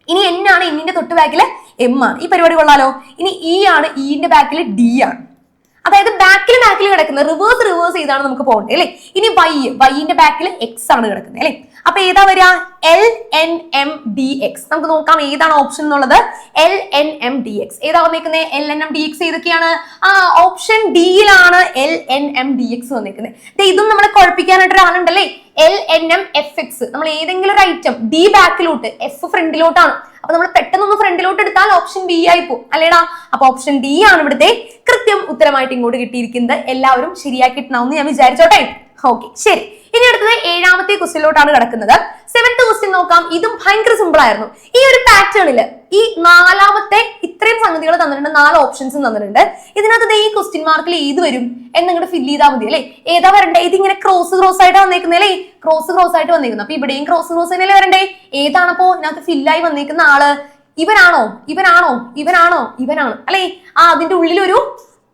ഇനി N ആണ്, എന്നിന്റെ തൊട്ട് ബാക്കിൽ M ആണ്. ഈ പരിപാടി കൊള്ളാലോ. ഇനി E ആണ്, ഇന്റെ ബാക്കിൽ D ആണ്. അതായത് ബാക്കിൽ കിടക്കുന്നത് റിവേഴ്സ് ചെയ്താണ് നമുക്ക് പോകേണ്ടത് അല്ലെ. ഇനി വൈന്റെ ബാക്കിൽ എക്സ് ആണ് കിടക്കുന്നത് അല്ലെ. അപ്പൊ ഏതാ വരിക, LNMDX. നമുക്ക് നോക്കാം ഏതാണ് ഓപ്ഷൻ എന്നുള്ളത്. LNMDX ഏതാ വന്നേക്കുന്നത്, LNMDX ഏതൊക്കെയാണ്, ഓപ്ഷൻ ഡിയിലാണ് LNMDX വന്നേക്കുന്നത്. ഇതും നമ്മളെ കുഴപ്പിക്കാനായിട്ട് ഒരാളുണ്ടല്ലേ, LNMFX. നമ്മൾ ഏതെങ്കിലും ഒരു ഐറ്റം ഡി ബാക്കിലോട്ട് എഫ് ഫ്രണ്ടിലോട്ടാണ്, അപ്പൊ നമ്മൾ പെട്ടെന്ന് ഫ്രണ്ടിലോട്ട് എടുത്താൽ ഓപ്ഷൻ ബി ആയി പോകും അല്ലേടാ. അപ്പൊ ഓപ്ഷൻ ഡി ആണ് ഇവിടുത്തെ കൃത്യം ഉത്തരമായിട്ട് ഇങ്ങോട്ട് കിട്ടിയിരിക്കുന്നത്. എല്ലാവരും ശരിയാക്കിയിട്ടുണ്ടാവും ഞാൻ വിചാരിച്ചോട്ടെ. ഓക്കെ, ശരി. ഇനി അടുത്തത് 7ാമത്തെ ക്വസ്റ്റ്യനിലോട്ടാണ് കിടക്കുന്നത്. 7th ക്വസ്റ്റ്യൻ നോക്കാം. ഇതും ഭയങ്കര സിമ്പിൾ ആയിരുന്നു. ഈ ഒരു പാറ്റേണില് ഈ 4ാമത്തെ ഇത്രയും സംഗതികൾ തന്നിട്ടുണ്ട്, 4 ഓപ്ഷൻസും തന്നിട്ടുണ്ട്. ഇതിനകത്ത് ഈ ക്വസ്റ്റ്യൻ മാർക്കിൽ ഏത് വരും എന്നിങ്ങോട്ട് ഫില്ല് ചെയ്താൽ മതി അല്ലെ. ഏതാ വരണ്ടേ, ഇതിങ്ങനെ ക്രോസ് ആയിട്ട് വന്നേക്കുന്നത് അല്ലേ, ക്രോസ് ആയിട്ട് വന്നേക്കുന്നത്. അപ്പൊ ഇവിടെയും ക്രോസ് തന്നെയല്ലേ വരണ്ടേ. ഏതാണപ്പോ ഇതിനകത്ത് ഫില്ലായി വന്നേക്കുന്ന ആള്, ഇവനാണോ ഇവനാണ് അല്ലെ. അതിന്റെ ഉള്ളിലൊരു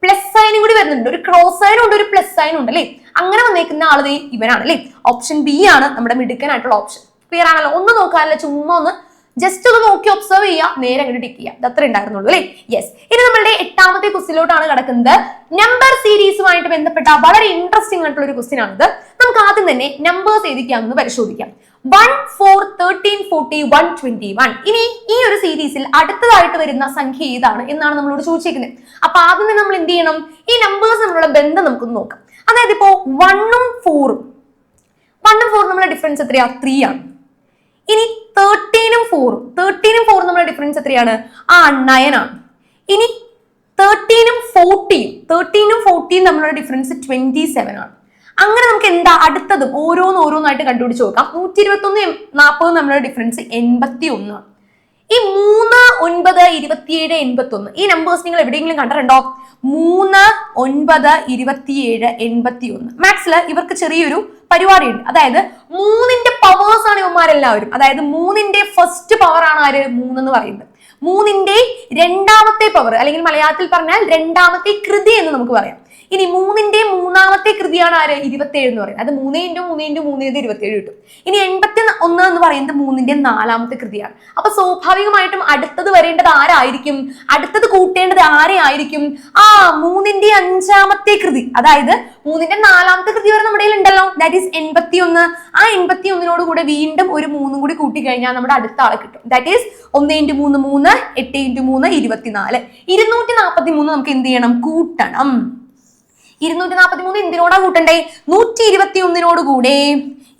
പ്ലസ് സൈനും കൂടി വരുന്നുണ്ട്, ഒരു ക്രോസ് സൈനും ഉണ്ട്, ഒരു പ്ലസ് സൈനും ഉണ്ട് അല്ലേ. അങ്ങനെ വന്നേക്കുന്ന ആള് ഇവനാണ് അല്ലേ. ഓപ്ഷൻ ബി ആണ് നമ്മുടെ മിടുക്കനായിട്ടുള്ള ഓപ്ഷൻ. ക്ലിയർ ആണല്ലോ? ഒന്ന് നോക്കാനല്ല, ചുമ്മാ ഒന്ന് ജസ്റ്റ് ഒന്ന് നോക്കി ഒബ്സർവ് ചെയ്യുക, നേരെ അങ്ങോട്ട് ടിക്ക് ചെയ്യുക. ഇത് അത്ര ഉണ്ടായിരുന്നുള്ളൂ അല്ലേ. യെസ്. ഇനി നമ്മളുടെ 8ാമത്തെ ക്വസ്റ്റിലോട്ടാണ് കിടക്കുന്നത്. നമ്പർ സീരീസുമായിട്ട് ബന്ധപ്പെട്ട വളരെ ഇൻട്രസ്റ്റിംഗ് ആയിട്ടുള്ള ഒരു ക്വസ്റ്റ്യൻ ആണിത്. നമുക്ക് ആദ്യം തന്നെ നമ്പേഴ്സ് ഏതൊക്കെയാണെന്ന് പരിശോധിക്കാം. 1, 4, 13, 40, 121. ഇനി ഈ ഒരു സീരീസിൽ അടുത്തതായിട്ട് വരുന്ന സംഖ്യ ഏതാണ് എന്നാണ് നമ്മളോട് ചോദിച്ചിരിക്കുന്നത്. അപ്പൊ ആദ്യം തന്നെ നമ്മൾ എന്ത് ചെയ്യണം, ഈ നമ്പേഴ്സ് തമ്മിലുള്ള ബന്ധം നമുക്കൊന്ന് നോക്കാം. അതായത് ഇപ്പോ 1ഉം 4ഉം നമ്മുടെ ഡിഫറൻസ് എത്രയാ? 3 ആണ്. ഇനി 13ഉം 4ഉം നമ്മുടെ ഡിഫറൻസ് എത്രയാണ്? 9 ആണ്. ഇനി 13ഉം 40ഉം തമ്മിലുള്ള ഡിഫറൻസ് 27 ആണ്. അങ്ങനെ നമുക്ക് എന്താ അടുത്തതും ഓരോന്നായിട്ട് കണ്ടുപിടിച്ച് നോക്കാം. 121 40 തമ്മിലുള്ള ഡിഫറൻസ് 81 ആണ്. ഈ 3, 9, 27, 81 ഈ നമ്പേഴ്സ് നിങ്ങൾ എവിടെയെങ്കിലും കണ്ടിട്ടുണ്ടോ? 3, 9, 27, 81. മാത്സില് ഇവർക്ക് ചെറിയൊരു പരിപാടിയുണ്ട്. അതായത് 3ന്റെ പവേഴ്സ് ആണ് ഇവന്മാരെല്ലാവരും. അതായത് 3ന്റെ ഫസ്റ്റ് പവർ ആണ് ആര്? 3 എന്ന് പറയുന്നത്. 3ന്റെ രണ്ടാമത്തെ പവർ, അല്ലെങ്കിൽ മലയാളത്തിൽ പറഞ്ഞാൽ രണ്ടാമത്തെ കൃതി എന്ന് നമുക്ക് പറയാം. ഇനി 3ന്റെ മൂന്നാമത്തെ കൃതിയാണ് ആര്? 27 എന്ന് പറയുന്നത്. അത് 3 × 3 × 3 27 കിട്ടും. ഇനി 81 എന്ന് പറയുന്നത് 3ന്റെ 4ാമത്തെ കൃതിയാണ്. അപ്പൊ സ്വാഭാവികമായിട്ടും അടുത്തത് വരേണ്ടത് ആരായിരിക്കും? അടുത്തത് കൂട്ടേണ്ടത് ആരെയായിരിക്കും? 3ന്റെ 5ാമത്തെ കൃതി, അതായത് 3ന്റെ 4ാമത്തെ കൃതി വരെ നമ്മുടെ ഉണ്ടല്ലോ, ദാറ്റ് ഈസ് 81. ആ 81നോട് കൂടെ വീണ്ടും ഒരു 3 കൂടി കൂട്ടി കഴിഞ്ഞാൽ നമ്മുടെ അടുത്ത ആളെ കിട്ടും. That is 1 × 3 3, 8 × 3 24. 243 നമുക്ക് എന്ത് ചെയ്യണം? കൂട്ടണം. 243 എന്തിനോടാ കൂട്ടണ്ടേ? 121നോട് കൂടെ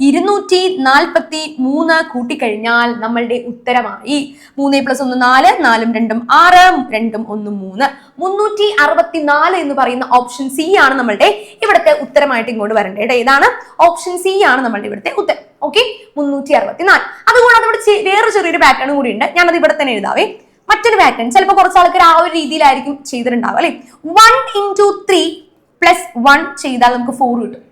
243 കൂട്ടിക്കഴിഞ്ഞാൽ നമ്മളുടെ ഉത്തരമായി 3 + 1 4, 4ഉം 2ഉം 6, 2ഉം 1ഉം 3. 364 എന്ന് പറയുന്ന ഓപ്ഷൻ സി ആണ് നമ്മളുടെ ഇവിടുത്തെ ഉത്തരമായിട്ട് ഇങ്ങോട്ട് വരേണ്ടത്. ഏതാണ്? ഓപ്ഷൻ സി ആണ് നമ്മളുടെ ഇവിടുത്തെ ഉത്തരം. ഓക്കെ, 364. അതുകൂടാതെ ഇവിടെ വേറെ ചെറിയൊരു പാറ്റേൺ കൂടി ഉണ്ട്. ഞാനത് ഇവിടെ തന്നെ എഴുതാവേ. മറ്റൊരു പാറ്റേൺ ചിലപ്പോൾ കുറച്ച് ആൾക്കാർ ആ ഒരു രീതിയിലായിരിക്കും ചെയ്തിട്ടുണ്ടാവുക അല്ലെ. 1 × 3 + 1 ചെയ്താൽ നമുക്ക് 4 കിട്ടും.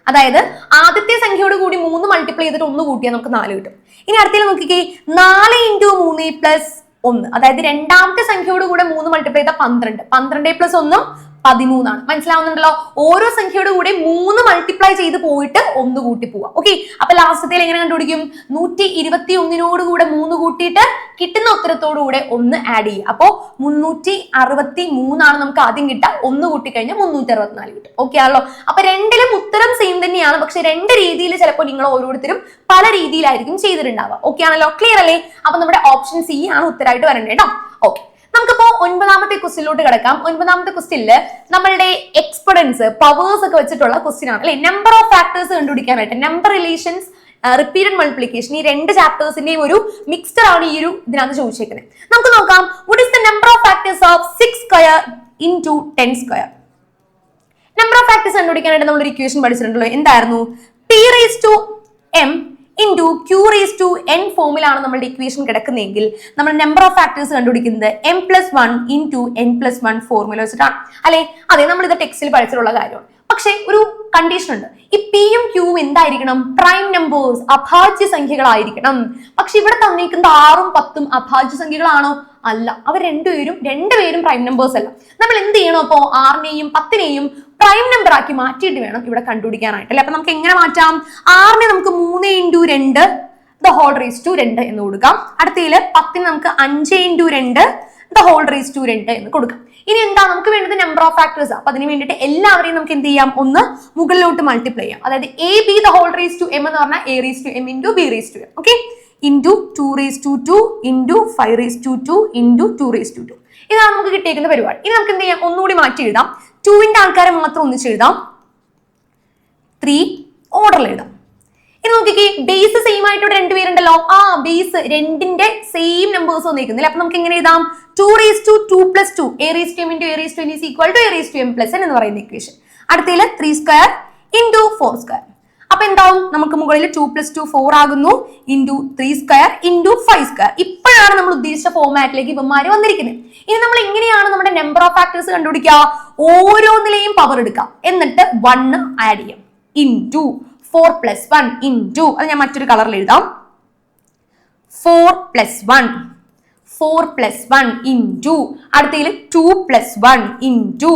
അതായത് ആദ്യത്തെ സംഖ്യയോട് കൂടി 3 മൾട്ടിപ്ലൈ ചെയ്തിട്ട് 1 കൂട്ടിയാൽ നമുക്ക് 4 കിട്ടും. ഇനി അടുത്തേക്ക് നോക്കിക്കേ, 4 × 3 + 1, അതായത് രണ്ടാമത്തെ സംഖ്യയോട് കൂടെ 3 മൾട്ടിപ്ലൈ ചെയ്താൽ 12. 12 + 1 13 ആണ്. മനസ്സിലാവുന്നുണ്ടല്ലോ? ഓരോ സംഖ്യയോട് കൂടി 3 മൾട്ടിപ്ലൈ ചെയ്ത് പോയിട്ട് 1 കൂട്ടി പോവാം. ഓക്കെ, അപ്പൊ ലാസ്റ്റത്തിൽ എങ്ങനെ കണ്ടുപിടിക്കും? 121നോട് കൂടെ 3 കൂട്ടിയിട്ട് കിട്ടുന്ന ഉത്തരത്തോടുകൂടെ 1 ആഡ് ചെയ്യും. അപ്പോ 363 ആണ് നമുക്ക് ആദ്യം കിട്ടാം. 1 കൂട്ടി കഴിഞ്ഞാൽ 364 കിട്ടും. ഓക്കെ ആണല്ലോ? അപ്പൊ രണ്ടിലും ഉത്തരം സെയിം തന്നെയാണ്, പക്ഷെ രണ്ട് രീതിയിൽ ചിലപ്പോൾ നിങ്ങൾ ഓരോരുത്തരും പല രീതിയിലായിരിക്കും ചെയ്തിട്ടുണ്ടാവുക. ഓക്കെ ആണല്ലോ? ക്ലിയർ അല്ലേ? അപ്പൊ നമ്മുടെ ഓപ്ഷൻ സി ആണ് ഉത്തരമായിട്ട് വരേണ്ടത് കേട്ടോ. ഓക്കെ, നമുക്കിപ്പോ 9ാമത്തെ ക്വസ്റ്റ്യനിലോട്ട് കിടക്കാം. 9ാമത്തെ ക്വസ്റ്റ്യനില് നമ്മളുടെ എക്സ്പൊണൻസ്, പവേഴ്സ് ഒക്കെ വെച്ചിട്ടുള്ള ക്വസ്റ്റ്യൻ ആണ് അല്ലെ. നമ്പർ ഓഫ് ഫാക്ടേഴ്സ് കണ്ടുപിടിക്കാനായിട്ട് നമ്പർ റിലേഷൻസ്, റിപ്പീറ്റഡ് മൾട്ടിപ്ലിക്കേഷൻ, ഈ രണ്ട് ചാപ്റ്റേഴ്സിന്റെയും ഒരു മിക്സ്ചർ ആണ് ഈ ഒരു ഇതിനകത്ത് ചോദിച്ചേക്കുന്നത്. നമുക്ക് നോക്കാം. What is the number of factors of 6² × 10²? Number of factors കണ്ടുപിടിക്കാനായിട്ട് നമ്മൾ ഒരു ഇക്വേഷൻ പഠിച്ചിട്ടുണ്ടല്ലോ. എന്തായിരുന്നു? P⁻m × Q⁻n ഫോമിലാണ് നമ്മുടെ ഇക്വേഷൻ കിടക്കുന്നതെങ്കിൽ നമ്മൾ നമ്പർ ഓഫ് ഫാക്ടേഴ്സ് കണ്ടുപിടിക്കുന്നത് m+1 × n+1 ഫോർമുല വെച്ചിട്ടാണ് അല്ലെ. അതെ, നമ്മൾ ഇത് ടെക്സ്റ്റിൽ പഠിച്ചിട്ടുള്ള കാര്യമാണ്. പക്ഷെ ഒരു കണ്ടീഷൻ ഉണ്ട്. ഈ പിയും ക്യൂവും എന്തായിരിക്കണം? പ്രൈം നമ്പേഴ്സ്, അഭാജ്യ സംഖ്യകളായിരിക്കണം. പക്ഷെ ഇവിടെ തന്നിരിക്കുന്നത് 6ഉം 10ഉം അഭാജ്യ സംഖ്യകളാണോ? അല്ല, അവർ രണ്ടുപേരും പ്രൈം നമ്പേഴ്സ് അല്ല. നമ്മൾ എന്ത് ചെയ്യണം? അപ്പോ 6നെയും 10നെയും പ്രൈം നമ്പർ ആക്കി മാറ്റിയിട്ട് വേണം ഇവിടെ കണ്ടുപിടിക്കാനായിട്ട് അല്ലെ. അപ്പൊ നമുക്ക് എങ്ങനെ മാറ്റാം? 6നെ നമുക്ക് 3 × 2 എന്ന് കൊടുക്കാം. അടുത്തതില് 10ന് നമുക്ക് 5 × 2 എന്ന് കൊടുക്കാം. ഇനി എന്താ നമുക്ക് വേണ്ടത്? Number of factors. അപ്പൊ അതിന് വേണ്ടിയിട്ട് എല്ലാവരെയും നമുക്ക് എന്ത് ചെയ്യാം? ഒന്ന് മുകളിലോട്ട് മൾട്ടിപ്ലൈ ചെയ്യാം. അതായത് AB m എന്ന് പറഞ്ഞാൽ AM × B⁻m. ഓക്കെ, × 2⁻2 × 5⁻2 × 2⁻2. ഇതാണ് നമുക്ക് കിട്ടിയിരിക്കുന്ന പരിപാടി. ഇനി നമുക്ക് എന്ത് ചെയ്യാം? ഒന്നുകൂടി മാറ്റി എഴുതാം. 2ന്റെ ആൾക്കാരെ മാത്രം ഒന്നിച്ച് എഴുതാം. 3 ഓർഡറിൽ എഴുതാം. ഇനി നോക്കിക്കേ, ബേസ് സെയിം ആയിട്ട് ഇവിടെ രണ്ടുപേരുണ്ടല്ലോ. ബേസ് രണ്ടിന്റെ സെയിം നമ്പേഴ്സ് വന്നിരിക്കുന്നില്ല. അപ്പൊ നമുക്ക് എങ്ങനെ എഴുതാം? 2⁻2 + 2 AM × AM is AM+n എന്ന് പറയുന്ന ഇക്വേഷൻ. അടുത്തതില് 3² × 4². അപ്പൊ എന്താവും? നമുക്ക് മുകളിൽ 2 + 2 4 ആകുന്നു, × 3² × 5². ഇപ്പോഴാണ് നമ്മൾ ഉദ്ദേശിച്ച ഫോർമാറ്റിലേക്ക് ഇവന്മാര് വന്നിരിക്കുന്നത്. ഇനി നമ്മൾ എങ്ങനെയാണ് നമ്മുടെ നമ്പർ ഓഫ് ഫാക്ടേഴ്സ് കണ്ടുപിടിക്കുക? ഓരോന്നിലെയും പവർ എടുക്കാം, എന്നിട്ട് 1 ആഡ് ചെയ്യാം. × 4 + 1 × അത് ഞാൻ മറ്റൊരു കളറിൽ എഴുതാം. 4 + 1 4 + 1 into അടുത്തതിൽ 2 + 1 into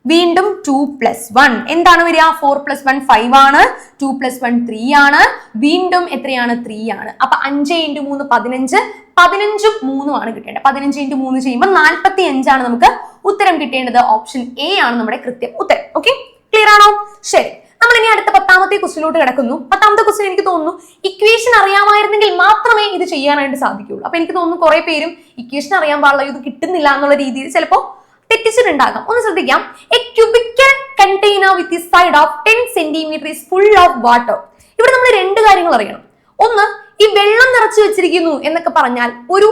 വീണ്ടും 2 + 1 എന്താണ് വരിക? 4 + 1 5 ആണ്, 2 + 1 3 ആണ്, വീണ്ടും എത്രയാണ്? 3 ആണ്. അപ്പൊ 5 × 3 15, 15ഉം 3ഉം ആണ് കിട്ടേണ്ടത്. 15 × 3 ചെയ്യുമ്പോൾ 45 ആണ് നമുക്ക് ഉത്തരം കിട്ടേണ്ടത്. ഓപ്ഷൻ എ ആണ് നമ്മുടെ കൃത്യം ഉത്തരം. ഓക്കെ, ക്ലിയർ ആണോ? ശരി, നമ്മൾ ഇനി അടുത്ത 10ാമത്തെ ക്വസ്റ്റിലോട്ട് കിടക്കുന്നു. 10ാമത്തെ ക്വസ്റ്റ്യൻ എനിക്ക് തോന്നുന്നു ഇക്വേഷൻ അറിയാമായിരുന്നെങ്കിൽ മാത്രമേ ഇത് ചെയ്യാനായിട്ട് സാധിക്കുകയുള്ളൂ. അപ്പൊ എനിക്ക് തോന്നുന്നു കുറെ പേരും ഇക്വേഷൻ അറിയാൻ പാടില്ല, ഇത് കിട്ടുന്നില്ല എന്നുള്ള രീതിയിൽ ചിലപ്പോൾ തെറ്റിച്ചിട്ടുണ്ടാകാം. ഒന്ന് ശ്രദ്ധിക്കാം. A cubical container with the side of 10 cm is full of water. ഇവിടെ നമ്മൾ രണ്ട് കാര്യങ്ങൾ അറിയണം. ഒന്ന്, ഈ വെള്ളം നിറച്ചു വെച്ചിരിക്കുന്നു എന്നൊക്കെ പറഞ്ഞാൽ ഒരു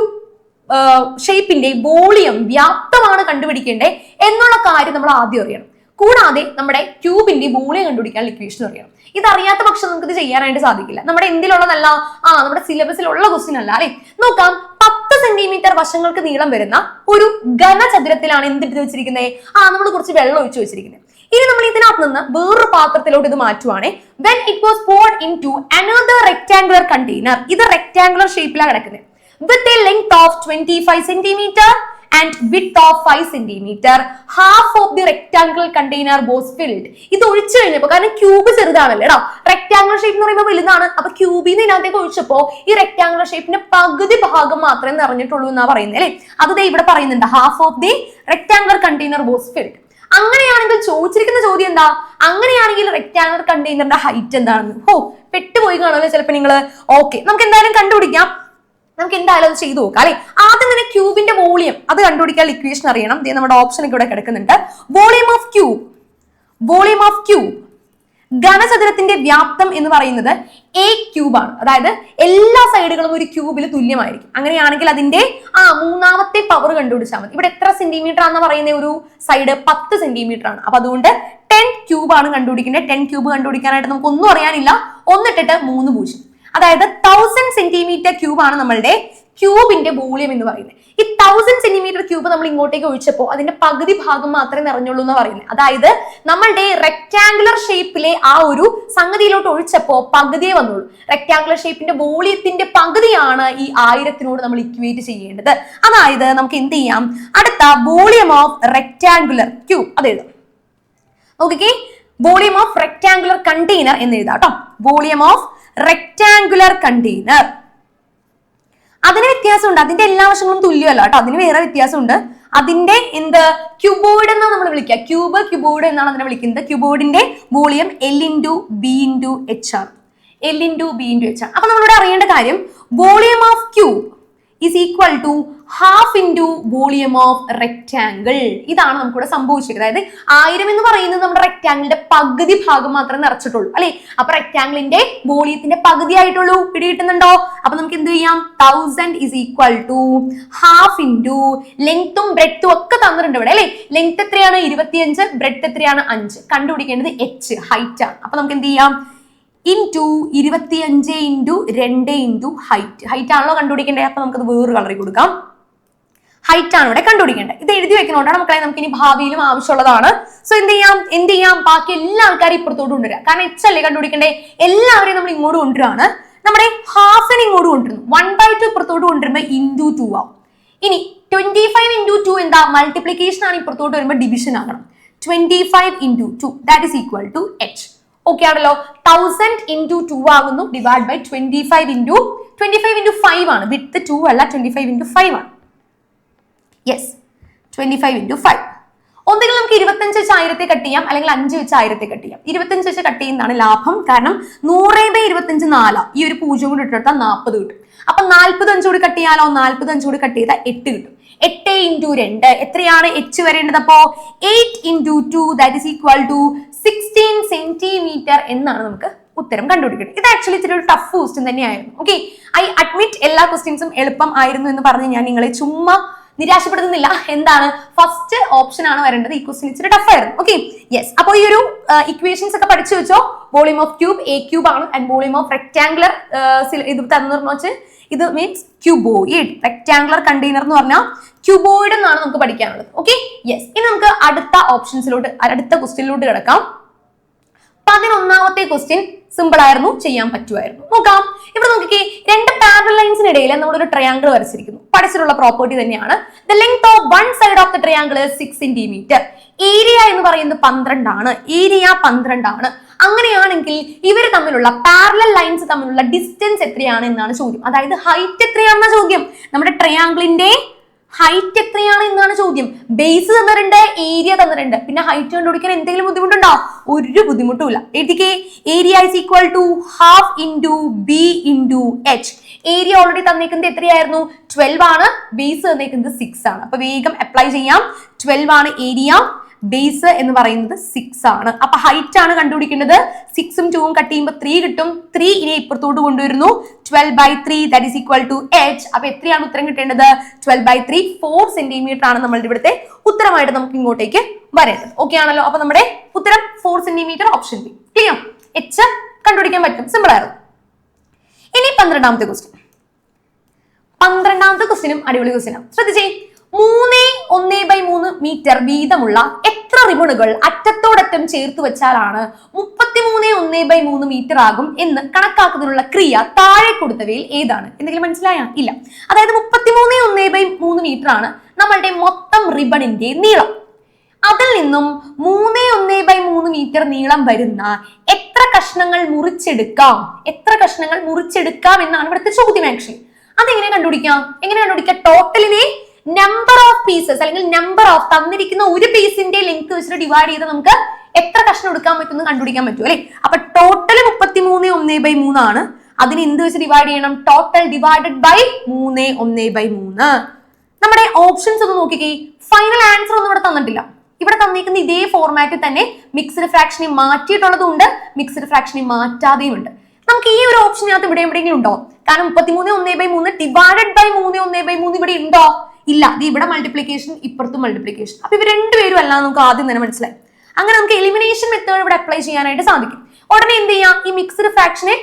ഷേപ്പിന്റെ വോളിയം, വ്യാപ്തമാണ് കണ്ടുപിടിക്കേണ്ടത് എന്നുള്ള കാര്യം നമ്മൾ ആദ്യം അറിയണം. കൂടാതെ നമ്മുടെ ക്യൂബിന്റെ വോളിയം കണ്ടുപിടിക്കാൻ ഇക്വേഷൻ അറിയണം. ഇതറിയാത്ത പക്ഷം നമുക്ക് ഇത് ചെയ്യാനായിട്ട് സാധിക്കില്ല. നമ്മുടെ എന്തിലുള്ളതല്ല, നമ്മുടെ സിലബസിലുള്ള ക്വസ്റ്റ്യൻ അല്ല അല്ലെ. നോക്കാം, 10 സെന്റിമീറ്റർ വശങ്ങൾക്ക് നീളം വരുന്ന ഒരു ഘനചതുരത്തിലാണ് എന്തിട്ട് വെച്ചിരിക്കുന്നത്? നമ്മൾ കുറച്ച് വെള്ളം ഒഴിച്ചു വെച്ചിരിക്കുന്നത്. ഇനി നമ്മൾ ഇതിനകത്ത് നിന്ന് വേറൊരു പാത്രത്തിലോട്ട് ഇത് മാറ്റുവാണ്. when it was poured into another rectangular container, ഇത് റെക്ടാങ്കുലർ ഷേപ്പിലാണ് കിടക്കുന്നത്. with a length of 25 centimeter and width of 5 centimeter, half of the rectangular container was filled. ഇത് ഒഴിച്ചു കഴിഞ്ഞപ്പോൾ, കാരണം ക്യൂബ് ചെറുതാണല്ലോ കേട്ടോ, റെക്ടാങ്കുലർ ഷേപ്പ് എന്ന് പറയുമ്പോൾ വലുതാണ്. അപ്പൊ ക്യൂബിന്ന് ഇതിനകത്തേക്ക് ഒഴിച്ചപ്പോ ഈ റെക്ടാങ്കുലർ ഷേപ്പിന്റെ പകുതി ഭാഗം മാത്രമേ നിറഞ്ഞിട്ടുള്ളൂ എന്നാ പറയുന്നത് അല്ലെ. അത് ഇവിടെ പറയുന്നുണ്ട്, half of the rectangular container was filled. അങ്ങനെയാണെങ്കിൽ ചോദിച്ചിരിക്കുന്ന ചോദ്യം എന്താ? അങ്ങനെയാണെങ്കിൽ റെക്ടാങ്കുലർ കണ്ടെയ്നറിന്റെ ഹൈറ്റ് എന്താണെന്ന് പെട്ടുപോയി കാണുമല്ലോ ചിലപ്പോൾ നിങ്ങൾ. ഓക്കെ, നമുക്ക് എന്തായാലും കണ്ടുപിടിക്കാം. നമുക്ക് എന്തായാലും അത് ചെയ്തു നോക്കാം അല്ലെ. ആദ്യം തന്നെ ക്യൂബിന്റെ വോളിയം അത് കണ്ടുപിടിക്കാൻ ഇക്വേഷൻ അറിയണം. നമ്മുടെ ഓപ്ഷൻ ഇവിടെ കിടക്കുന്നുണ്ട്. വോളിയം ഓഫ് ക്യൂബ്, ഘനചതുരത്തിന്റെ വ്യാപ്തം എന്ന് പറയുന്നത് എ ക്യൂബാണ്. അതായത് എല്ലാ സൈഡുകളും ഒരു ക്യൂബിൽ തുല്യമായിരിക്കും. അങ്ങനെയാണെങ്കിൽ അതിന്റെ മൂന്നാമത്തെ പവർ കണ്ടുപിടിച്ചാൽ മതി. ഇവിടെ എത്ര സെന്റിമീറ്റർ ആണെന്ന് പറയുന്ന ഒരു സൈഡ് 10 സെന്റിമീറ്റർ ആണ്. അപ്പൊ അതുകൊണ്ട് 10 ക്യൂബ് ആണ് കണ്ടുപിടിക്കേണ്ടത്. 10 ക്യൂബ് കണ്ടുപിടിക്കാനായിട്ട് നമുക്ക് ഒന്നും അറിയാനില്ല. 1 × 3 0. അതായത് 1000 സെന്റിമീറ്റർ ക്യൂബ് ആണ് നമ്മളുടെ ക്യൂബിന്റെ വോളിയം എന്ന് പറയുന്നത്. ഈ 1000 സെന്റിമീറ്റർ ക്യൂബ് നമ്മൾ ഇങ്ങോട്ടേക്ക് ഒഴിച്ചപ്പോൾ അതിന്റെ പകുതി ഭാഗം മാത്രമേ നിറഞ്ഞുള്ളൂ എന്ന് പറയുന്നത്. അതായത് നമ്മളുടെ റെക്ടാങ്കുലർ ഷേപ്പിലെ ആ ഒരു സംഗതിയിലോട്ട് ഒഴിച്ചപ്പോ പകുതിയെ വന്നുള്ളൂ. റെക്ടാങ്കുലർ ഷേപ്പിന്റെ വോളിയത്തിന്റെ പകുതിയാണ് ഈ 1000 നമ്മൾ ഇക്വേറ്റ് ചെയ്യേണ്ടത്. അതായത് നമുക്ക് എന്ത് ചെയ്യാം, അടുത്ത വോളിയം ഓഫ് റെക്ടാങ്കുലർ ക്യൂബ് അത് എഴുതാം. നോക്കിക്കേ, വോളിയം ഓഫ് റെക്ടാങ്കുലർ കണ്ടെയ്നർ എന്ന് എഴുതാം കേട്ടോ. വോളിയം ഓഫ് റെക്ടാങ്കുലർ കണ്ടെയ്നർ, അതിന് വ്യത്യാസമുണ്ട്. അതിന്റെ എല്ലാ വശങ്ങളും തുല്യമല്ല കേട്ടോ, അതിന് വേറെ വ്യത്യാസമുണ്ട്. അതിന്റെ ക്യൂബോയിഡ് എന്നാണ് നമ്മൾ വിളിക്കുക. ക്യൂബോയിഡ് എന്നാണ് അതിനെ വിളിക്കുന്നത്. ക്യൂബോയിഡിന്റെ വോളിയം L × B × H ആണ്. L × B × H ആണ്. അപ്പൊ നമ്മളിവിടെ അറിയേണ്ട കാര്യം, volume of cube is equal to half into volume of rectangle. ഇതാണ് നമുക്കിവിടെ സംഭവിച്ചിരിക്കുന്നത്. അതായത് 1000 എന്ന് പറയുന്നത് നമ്മുടെ റെക്ടാംഗിളിന്റെ പകുതി ഭാഗം മാത്രമേ നിറച്ചിട്ടുള്ളൂ അല്ലെ. അപ്പൊ റെക്ടാംഗിളിന്റെ വോളിയത്തിന്റെ പകുതി ആയിട്ടുള്ളൂ. പിടികിട്ടുന്നുണ്ടോ? അപ്പൊ നമുക്ക് എന്ത് ചെയ്യാം, 1000 is equal to half into ലെങ്ത്തും ബ്രെഡ്ത്തും ഒക്കെ തന്നിട്ടുണ്ട് ഇവിടെ അല്ലെ. ലെങ്ത് എത്രയാണ്? 25. ബ്രെഡ്ത്ത് എത്രയാണ്? 5. കണ്ടുപിടിക്കേണ്ടത് H, ഹൈറ്റ് ആണ്. അപ്പൊ നമുക്ക് എന്ത് ചെയ്യാം, into 25 into 2 into height. Height ആണല്ലോ കണ്ടുപിടിക്കേണ്ടത്. അപ്പൊ നമുക്കത് വേറൊരു കളറിൽ കൊടുക്കാം. ഹൈറ്റ് ആണ് ഇവിടെ കണ്ടുപിടിക്കേണ്ടത്. ഇത് എഴുതി വെക്കണോണ്ടാണ് മക്കളെ, നമുക്ക് ഇനി ഭാവിയിലും ആവശ്യമുള്ളതാണ്. സോ എന്ത് ചെയ്യാം, ബാക്കി എല്ലാ ആൾക്കാരും ഇപ്പുറത്തോട്ട് കൊണ്ടുവരാം. കാരണം H അല്ലേ കണ്ടുപിടിക്കേണ്ടേ. എല്ലാവരെയും നമ്മൾ ഇങ്ങോട്ട് കൊണ്ടുവരാണ്. നമ്മുടെ ഹാഫിനെ ഇങ്ങോട്ട് കൊണ്ടുവരുന്നു. 1/2 ഇപ്പുറത്തോട്ട് കൊണ്ടുവരുമ്പോൾ into 2 ആവും. ഇനി 25 into 2 എന്താ? മൾട്ടിപ്ലിക്കേഷൻ ആണ്. ഇപ്പുറത്തോട്ട് വരുമ്പോൾ ഡിവിഷൻ ആകണം. 25 into 2 that is equal to H. Okay ആണല്ലോ. 1000 into 2 ആകുന്നു, ഡിവൈഡ് ബൈ 25 into 5 ആണ്. വിത്ത് 2 അല്ല, 25 into 5 ആണ്. Yes, 25 into 5. ഒന്നുകിൽ നമുക്ക് 25 വെച്ച് 1000 കട്ട് ചെയ്യാം, അല്ലെങ്കിൽ 5 വെച്ച് 1000 കട്ട് ചെയ്യാം. 25 വെച്ച് കട്ട് ചെയ്യുന്നതാണ് ലാഭം. കാരണം 100/25 4. ഈ ഒരു 0 കൂടി ഇട്ടെടുത്താൽ 40 കിട്ടും. അപ്പൊ 45 കൂടി കട്ട് ചെയ്യാലോ. 45 കൂടി കട്ട് ചെയ്താൽ 8 കിട്ടും. 8 into 2 എത്രയാണ് H വരേണ്ടത്? അപ്പോ 8 into 2 that is equal to 16 centimetre എന്നാണ് നമുക്ക് ഉത്തരം കണ്ടുപിടിക്കുന്നത്. ഇത് ആക്ച്വലി ഇത്തിരി ഒരു ടഫ് ക്വസ്റ്റ്യൻ തന്നെയായിരുന്നു. ഓക്കെ, ഐ അഡ്മിറ്റ് എല്ലാ ക്വസ്റ്റ്യൻസും എളുപ്പം ആയിരുന്നു എന്ന് പറഞ്ഞ് ഞാൻ നിങ്ങളെ ചുമ്മാ നിരാശപ്പെടുത്തുന്നില്ല. എന്താണ്, ഫസ്റ്റ് ഓപ്ഷൻ ആണ് വരേണ്ടത്. ഈ ക്വസ്റ്റ്യൻ ഇച്ചിരി ടഫ് ആയിരുന്നു. Okay, yes. അപ്പോൾ ഈ ഒരു ഇക്വേഷൻസ് ഒക്കെ പഠിച്ചു വെച്ചോ. Volume of cube A cube ആണ്. ആൻഡ് വോളിയം ഓഫ് റെക്ടാങ്കുലർ ഇത് തന്നിരുന്നു വെച്ച് ഇത് മീൻസ് ക്യൂബോയിഡ്. റെക്ടാങ്കുലർ കണ്ടെയ്നർ എന്ന് പറഞ്ഞാൽ ക്യൂബോയിഡ് എന്നാണ് നമുക്ക് പഠിക്കാനുള്ളത്. Okay, yes. ഇനി നമുക്ക് അടുത്ത ഓപ്ഷൻസിലോട്ട്, അടുത്ത ക്വസ്റ്റ്യനിലോട്ട് കിടക്കാം. 11ാമത്തെ ക്വസ്റ്റ്യൻ സിമ്പിൾ ആയിരുന്നു, ചെയ്യാൻ പറ്റുമായിരുന്നു. നോക്കാം, ഇവിടെ നോക്കിക്കേ, രണ്ട് പാരലൽ ലൈൻസിനിടയിൽ നമ്മളൊരു ട്രയാങ്കിൾ വരച്ചിരിക്കുന്നു. പഠിച്ചിട്ടുള്ള പ്രോപ്പർട്ടി തന്നെയാണ്. The length of one side of the triangle 6 centimetre. Area എന്ന് പറയുന്നത് 12 ആണ്. ഏരിയ 12 ആണ്. അങ്ങനെയാണെങ്കിൽ ഇവർ തമ്മിലുള്ള പാരലൽ ലൈൻസ് തമ്മിലുള്ള ഡിസ്റ്റൻസ് എത്രയാണ് എന്നാണ് ചോദ്യം. അതായത് ഹൈറ്റ് എത്രയാണെന്ന ചോദ്യം. നമ്മുടെ ട്രയാങ്കിളിന്റെ ഹൈറ്റ് എത്രയാണ് എന്നാണ് ചോദ്യം. ബേസ് തന്നിട്ടുണ്ട്, ഏരിയ തന്നിട്ടുണ്ട്. പിന്നെ ഹൈറ്റ് കണ്ടുപിടിക്കാൻ എന്തെങ്കിലും ബുദ്ധിമുട്ടുണ്ടോ? ഒരു ബുദ്ധിമുട്ടുമില്ല. എഴുതിക്കേ, area is equal to half into B into H. Area already തന്നേക്കുന്നത് എത്രയായിരുന്നു? 12 ആണ്. ബേസ് തന്നേക്കുന്നത് 6 ആണ്. അപ്പൊ വേഗം അപ്ലൈ ചെയ്യാം. 12 ആണ് ഏരിയ, ബേസ് എന്ന് പറയുന്നത് 6 ആണ്. അപ്പൊ ഹൈറ്റ് ആണ് കണ്ടുപിടിക്കേണ്ടത്. 6ഉം 2ഉം കട്ട് ചെയ്യുമ്പോൾ 3 കിട്ടും. 3 ഇനി ഇപ്പുറത്തോട്ട് കൊണ്ടുവരുന്നു. 12/3 that is equal to h. അപ്പൊ എത്രയാണ് ഉത്തരം കിട്ടേണ്ടത്? 12/3 4 സെന്റിമീറ്റർ ആണ് നമ്മളുടെ ഇവിടുത്തെ ഉത്തരമായിട്ട് നമുക്ക് ഇങ്ങോട്ടേക്ക് വരേണ്ടത്. ഓക്കെ ആണല്ലോ? അപ്പൊ നമ്മുടെ ഉത്തരം 4 centimetre, option B. Clear? h കണ്ടുപിടിക്കാൻ പറ്റും. സിമ്പിൾ ആയിരുന്നു. ഇനി 12ാമത്തെ ക്വസ്റ്റ്യൻ. 12ാമത്തെ ക്വസ്റ്റ്യനും അടിപൊളി ക്വസ്റ്റ്യനാണ്. ശ്രദ്ധിച്ചേ, 3 മീറ്റർ വീതമുള്ള എത്ര റിബണുകൾ അറ്റത്തോടറ്റം ചേർത്ത് വെച്ചാലാണ് 33 മീറ്റർ ആകും എന്ന് കണക്കാക്കുന്നതിനുള്ള ക്രിയ താഴെ കൊടുത്തവയിൽ ഏതാണ്? എന്തെങ്കിലും മനസ്സിലായോ? ഇല്ല. അതായത് 33 മീറ്റർ ആണ് നമ്മളുടെ മൊത്തം റിബണിന്റെ നീളം. അതിൽ നിന്നും 3 മീറ്റർ നീളം വരുന്ന എത്ര കഷ്ണങ്ങൾ മുറിച്ചെടുക്കാം എന്നാണ് ഇവിടുത്തെ ചോദ്യം. ആക്ച്വലി അതെങ്ങനെ കണ്ടുപിടിക്കാം? ടോട്ടലിനെ നമ്പർ ഓഫ് പീസസ് അല്ലെങ്കിൽ നമ്പർ ഓഫ് തന്നിരിക്കുന്ന ഒരു പീസിന്റെ ലെങ്ത് വെച്ചിട്ട് ഡിവൈഡ് ചെയ്ത് നമുക്ക് എത്ര കഷ്ണം എടുക്കാൻ പറ്റുമെന്ന് കണ്ടുപിടിക്കാൻ പറ്റും അല്ലെ? അപ്പൊ ടോട്ടൽ 33 ആണ്. അതിന് എന്ത് വെച്ച് ഡിവൈഡ് ചെയ്യണം? ടോട്ടൽ ഡിവൈഡഡ് ബൈ 3 നമ്മുടെ ഓപ്ഷൻസ് ഒന്ന് നോക്കിക്കേ. ഫൈനൽ ആൻസർ ഒന്നും ഇവിടെ തന്നിട്ടില്ല. ഇവിടെ തന്നിരിക്കുന്ന ഇതേ ഫോർമാറ്റിൽ തന്നെ മിക്സ്ഡ് ഫ്രാക്ഷനെ മാറ്റിയിട്ടുള്ളതുണ്ട്, മിക്സ്ഡ് ഫ്രാക്ഷനെ മാറ്റാതെയും ഉണ്ട്. നമുക്ക് ഈ ഒരു ഓപ്ഷനകത്ത് ഇവിടെ എവിടെയെങ്കിലും ഉണ്ടോ? കാരണം 33 ഡിവൈഡഡ് ബൈ 3 ഇവിടെ ഉണ്ടോ? ഇല്ല. ഇവിടെ മൾട്ടിപ്ലിക്കേഷൻ, ഇപ്പുറത്തും മൾട്ടിപ്ലിക്കേഷൻ. അപ്പൊ ഇവർ രണ്ടുപേരും അല്ല നമുക്ക് ആദ്യം തന്നെ മനസ്സിലായി. അങ്ങനെ നമുക്ക് എലിമിനേഷൻ മെത്തേഡ് ഇവിടെ അപ്ലൈ ചെയ്യാനായിട്ട് സാധിക്കും. ഉടനെ എന്ത് ചെയ്യാം? ഈ മിക്സ്ഡ് ഫ്രാക്ഷനെ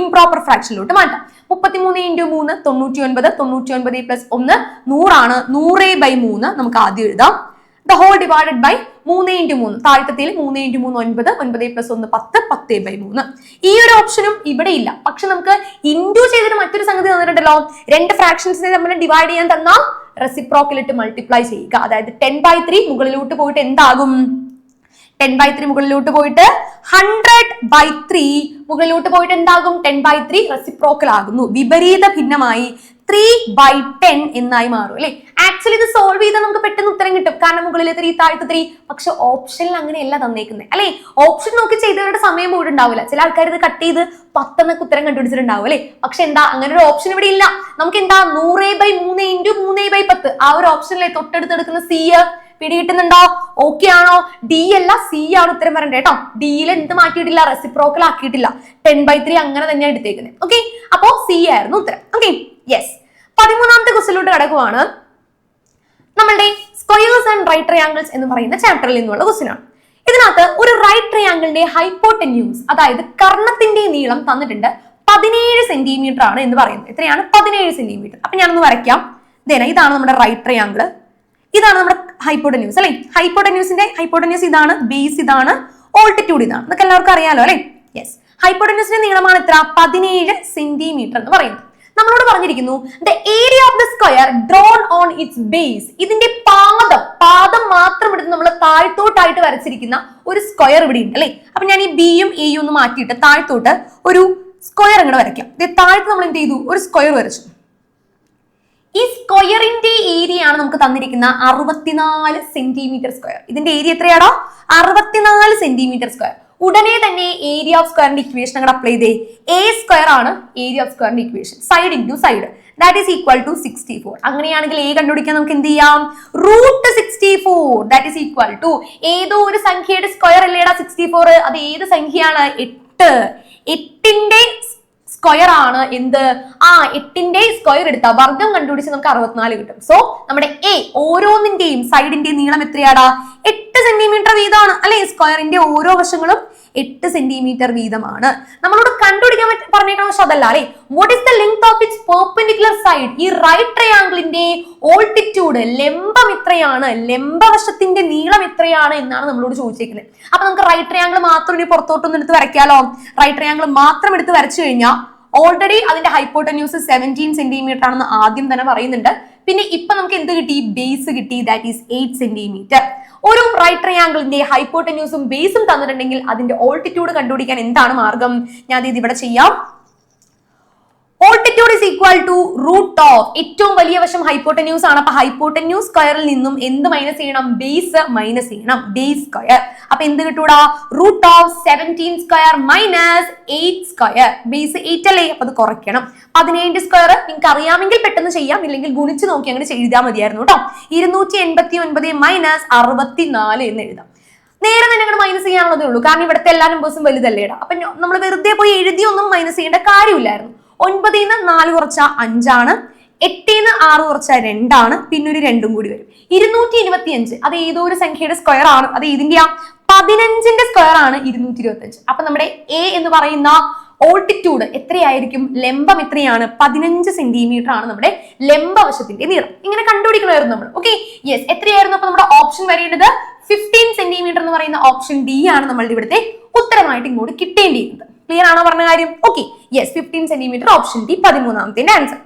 ഇംപ്രോപ്പർ ഫ്രാക്ഷനിലോട്ട് മാറ്റാം. 33 × 3 99, 99 പ്ലസ് 1 100 ആണ്. 100/3 നമുക്ക് ആദ്യം എഴുതാം. The whole divided by 3 × 3. താഴത്തേൽ 3 × 3 9, 9 പ്ലസ് 1 10, 10/3. ഈ ഒരു ഓപ്ഷനും ഇവിടെ ഇല്ല. പക്ഷെ നമുക്ക് ഇൻഡു ചെയ്തിട്ട് മറ്റൊരു സംഗതി തന്നിട്ടുണ്ടല്ലോ. രണ്ട് ഫ്രാക്ഷൻസിനെ തമ്മിൽ ഡിവൈഡ് ചെയ്യാൻ തന്നാൽ റെസിപ്രോക്കലിട്ട് മൾട്ടിപ്ലൈ ചെയ്യുക. അതായത് 10/3 മുകളിലോട്ട് പോയിട്ട് എന്താകും? 10/3 മുകളിലോട്ട് പോയിട്ട് 100/3 മുകളിലോട്ട് പോയിട്ട് എന്താകും? 10/3 റെസിപ്രോക്കൽ ആകുന്നു. വിപരീത ഭിന്നമായി 3/10 എന്നായി മാറും അല്ലെ? ആക്ച്വലി ഇത് സോൾവ് ചെയ്താൽ നമുക്ക് പെട്ടെന്ന് ഉത്തരം കിട്ടും. കാരണം മുകളിലെ 3 താഴത്തെ 3. പക്ഷെ ഓപ്ഷനിൽ അങ്ങനെയല്ല തന്നേക്കുന്നത് അല്ലെ? ഓപ്ഷൻ നോക്കി ചെയ്തവരുടെ സമയം പോയിട്ടുണ്ടാവില്ല. ചില ആൾക്കാർ ഇത് കട്ട് ചെയ്ത് 10 എന്നൊക്കെ ഉത്തരം കണ്ടുപിടിച്ചിട്ടുണ്ടാവും അല്ലെ? പക്ഷെ എന്താ, അങ്ങനെ ഒരു ഓപ്ഷൻ ഇവിടെ ഇല്ല. നമുക്ക് എന്താ 100/3 × 3/10 ആ ഒരു ഓപ്ഷനിലെ തൊട്ടടുത്തെടുക്കുന്ന സി പിടികിട്ടുന്നുണ്ടോ? ഓക്കെ ആണോ? ഡി അല്ല, സി ആണ് ഉത്തരം വരണ്ടേ കേട്ടോ. ഡിയിൽ എന്ത് മാറ്റിയിട്ടില്ല? റെസിപ്രോക്കൽ ആക്കിയിട്ടില്ല. 10/3 അങ്ങനെ തന്നെയാണ് എടുത്തേക്കുന്നത്. ഓക്കെ, അപ്പോ സി ആയിരുന്നു ഉത്തരം. Okay, yes. 13ാമത്തെ ക്വസ്റ്റ്യനിലോട്ട് കടക്കുവാണ്. നമ്മളുടെ സ്ക്വയേഴ്സ് ആൻഡ് റൈറ്റ് ട്രയാങ്കിൾസ് എന്ന് പറയുന്ന ചാപ്റ്ററിൽ നിന്നുള്ള ക്വസ്റ്റ്യൻ ആണ്. ഇതിനകത്ത് ഒരു റൈറ്റ് ട്രയാങ്കിളിന്റെ ഹൈപ്പോട്ടന്യൂസ്, അതായത് കർണത്തിന്റെ നീളം തന്നിട്ടുണ്ട്. 17 സെന്റിമീറ്റർ ആണ് എന്ന് പറയുന്നത്. എത്രയാണ്? 17 സെന്റിമീറ്റർ. അപ്പൊ ഞാനൊന്ന് വരയ്ക്കാം. ഇതാണ് നമ്മുടെ റൈറ്റ് ട്രയാങ്കിൾ, ഇതാണ് നമ്മുടെ ഹൈപ്പോട്ടന്യൂസ് അല്ലെ? ഹൈപ്പോട്ടന്യൂസ് ഇതാണ്, ബേസ് ഇതാണ്, ഓൾട്ടിറ്റ്യൂഡ് ഇതാണ്. ഇതൊക്കെ എല്ലാവർക്കും അറിയാലോ അല്ലെ? യെസ്. ഹൈപ്പോട്ടന്യൂസിന്റെ നീളമാണ് എത്ര? 17 സെന്റിമീറ്റർ എന്ന് പറയുന്നത്. നമ്മളോട് പറഞ്ഞിരിക്കുന്നു the area of the square drone on its base. ഇതിന്റെ പാദം മാത്രം എടുത്ത് നമ്മൾ താഴ്ത്തോട്ടായിട്ട് വരച്ചിരിക്കുന്ന ഒരു സ്ക്വയർ ഇവിടെ ഉണ്ട് അല്ലെ? അപ്പൊ ഞാൻ ഈ ബിയും എയും ഒന്ന് മാറ്റിയിട്ട് താഴ്ത്തോട്ട് ഒരു സ്ക്വയർ ഇങ്ങോട്ട് വരയ്ക്കാം. താഴത്ത് നമ്മൾ എന്ത് ചെയ്തു? ഒരു സ്ക്വയർ വരച്ചു. ഈ സ്ക്വയറിന്റെ ഏരിയ ആണ് നമുക്ക് തന്നിരിക്കുന്ന 64 സെന്റിമീറ്റർ സ്ക്വയർ. ഇതിന്റെ ഏരിയ എത്രയാണോ? 64 സെന്റിമീറ്റർ സ്ക്വയർ. ഉടനെ തന്നെ ഏരിയ ഓഫ് സ്ക്വയറിന്റെ ഇക്വേഷൻ അങ്ങോട്ട് അപ്ലൈ ചെയ്തേ. എ സ്ക്വയർ ആണ് ഏരിയ ഓഫ് സ്ക്വയറിന്റെ equation. Side into side that is equal to 64. അങ്ങനെയാണെങ്കിൽ എ കണ്ടുപിടിക്കാൻ നമുക്ക് എന്ത് ചെയ്യാം? √64 ദാറ്റ് ഈസ് ഈക്വൽ ടു ഏതോ ഒരു സംഖ്യയുടെ സ്ക്വയർ അല്ലേടാ 64. അത് ഏത് സംഖ്യയാണ്? 8. 8ന്റെ സ്ക്വയർ ആണ് എന്ത്? 8ന്റെ സ്ക്വയർ എടുത്താൽ വർഗം കണ്ടുപിടിച്ച് നമുക്ക് 64 കിട്ടും. സോ നമ്മുടെ എ ഓരോന്നിന്റെയും സൈഡിന്റെ നീളം എത്രയാടാ? 8 സെന്റിമീറ്റർ വീതമാണ് അല്ലെ? സ്ക്വയറിന്റെ ഓരോ വശങ്ങളും 8 സെന്റിമീറ്റർ വീതമാണ്. നമ്മളോട് കണ്ടുപിടിക്കാൻ പറഞ്ഞേക്കണ പക്ഷെ അതല്ല അല്ലെ? What is the length of its perpendicular side? ഈ റൈറ്റ് ട്രയാങ്കിളിന്റെ ഓൾട്ടിറ്റ്യൂഡ്, ലംബം എത്രയാണ്, ലംബവശത്തിന്റെ നീളം എത്രയാണ് എന്നാണ് നമ്മളോട് ചോദിച്ചേക്കുന്നത്. അപ്പൊ നമുക്ക് റൈറ്റ് ട്രയാങ്കിൾ മാത്രം ഇനി പുറത്തോട്ടൊന്നും എടുത്ത് വരയ്ക്കാലോ? റൈറ്റ് ട്രയാങ്കിൾ മാത്രം എടുത്ത് വരച്ചു കഴിഞ്ഞാൽ ഓൾറെഡി അതിന്റെ ഹൈപ്പോട്ടന്യൂസ് 17 സെന്റിമീറ്റർ ആണെന്ന് ആദ്യം തന്നെ പറയുന്നുണ്ട്. പിന്നെ ഇപ്പൊ നമുക്ക് എന്ത് കിട്ടി? ബേസ് കിട്ടി, ദാറ്റ് ഈസ് 8 സെന്റിമീറ്റർ. ഒരു റൈറ്റ് ട്രയാങ്കിളിന്റെ ഹൈപ്പോട്ടന്യൂസും ബേസും തന്നിട്ടുണ്ടെങ്കിൽ അതിന്റെ ഓൾട്ടിറ്റ്യൂഡ് കണ്ടുപിടിക്കാൻ എന്താണ് മാർഗം? ഞാൻ ഇത് ഇവിടെ ചെയ്യാം. Altitude is equal to root of, ഏറ്റവും വലിയ വശം ഹൈപ്പോട്ടന്യൂസ് ആണ്. അപ്പൊ ഹൈപ്പോട്ടന്യൂസ് സ്ക്വയറിൽ നിന്നും എന്ത് മൈനസ് ചെയ്യണം? ബേസ് മൈനസ് ചെയ്യണം, ബേസ് സ്ക്വയർ. അപ്പൊ എന്ത് കിട്ടൂടാ? Root of 17 square minus 8 square. Base 8 അല്ലേ, അപ്പൊ അത് കുറയ്ക്കണം. 17 സ്ക്വയർ നിങ്ങൾക്ക് അറിയാമെങ്കിൽ പെട്ടെന്ന് ചെയ്യാം, ഇല്ലെങ്കിൽ ഗുണിച്ച് നോക്കി അങ്ങനെ ചെയ്താൽ മതിയായിരുന്നു കേട്ടോ. 289 മൈനസ് 64 എന്ന് എഴുതാം. നേരെ തന്നെ അങ്ങോട്ട് മൈനസ് ചെയ്യാനുള്ളതേ ഉള്ളൂ, കാരണം ഇവിടുത്തെ എല്ലാ നമ്പേഴ്സും വലുതല്ലേടാ. അപ്പൊ നമ്മൾ വെറുതെ പോയി എഴുതിയൊന്നും മൈനസ് ചെയ്യേണ്ട കാര്യമില്ലായിരുന്നു. 9 ന്ന് 4 കുറച്ച 5 ആണ്, 8 ന്ന് 6 കുറച്ച 2 ആണ്, പിന്നെ ഒരു 2 കൂടി വരും. 225 അത് ഏതോ ഒരു സംഖ്യയുടെ സ്ക്വയർ ആണ്. അത് ഏതിന്റെയാ? 15ന്റെ സ്ക്വയർ ആണ് 225. അപ്പൊ നമ്മുടെ എ എന്ന് പറയുന്ന ഓൾട്ടിറ്റ്യൂഡ് എത്രയായിരിക്കും? ലംബം എത്രയാണ്? 15 സെന്റിമീറ്റർ ആണ് നമ്മുടെ ലംബവശത്തിന്റെ നീളം. ഇങ്ങനെ കണ്ടുപിടിക്കണമായിരുന്നു നമ്മൾ. Okay, yes. എത്രയായിരുന്നു അപ്പൊ നമ്മുടെ ഓപ്ഷൻ വരേണ്ടത്? 15 സെന്റിമീറ്റർ എന്ന് പറയുന്ന ഓപ്ഷൻ ഡി ആണ് നമ്മളുടെ ഇവിടുത്തെ ഉത്തരമായിട്ട് ഇങ്ങോട്ട് കിട്ടേണ്ടിയിരുന്നത്. ക്ലിയർ ആണോ പറഞ്ഞ കാര്യം? Okay, yes. 15 centimetre option D 13ാമത്തെ ആൻസർ.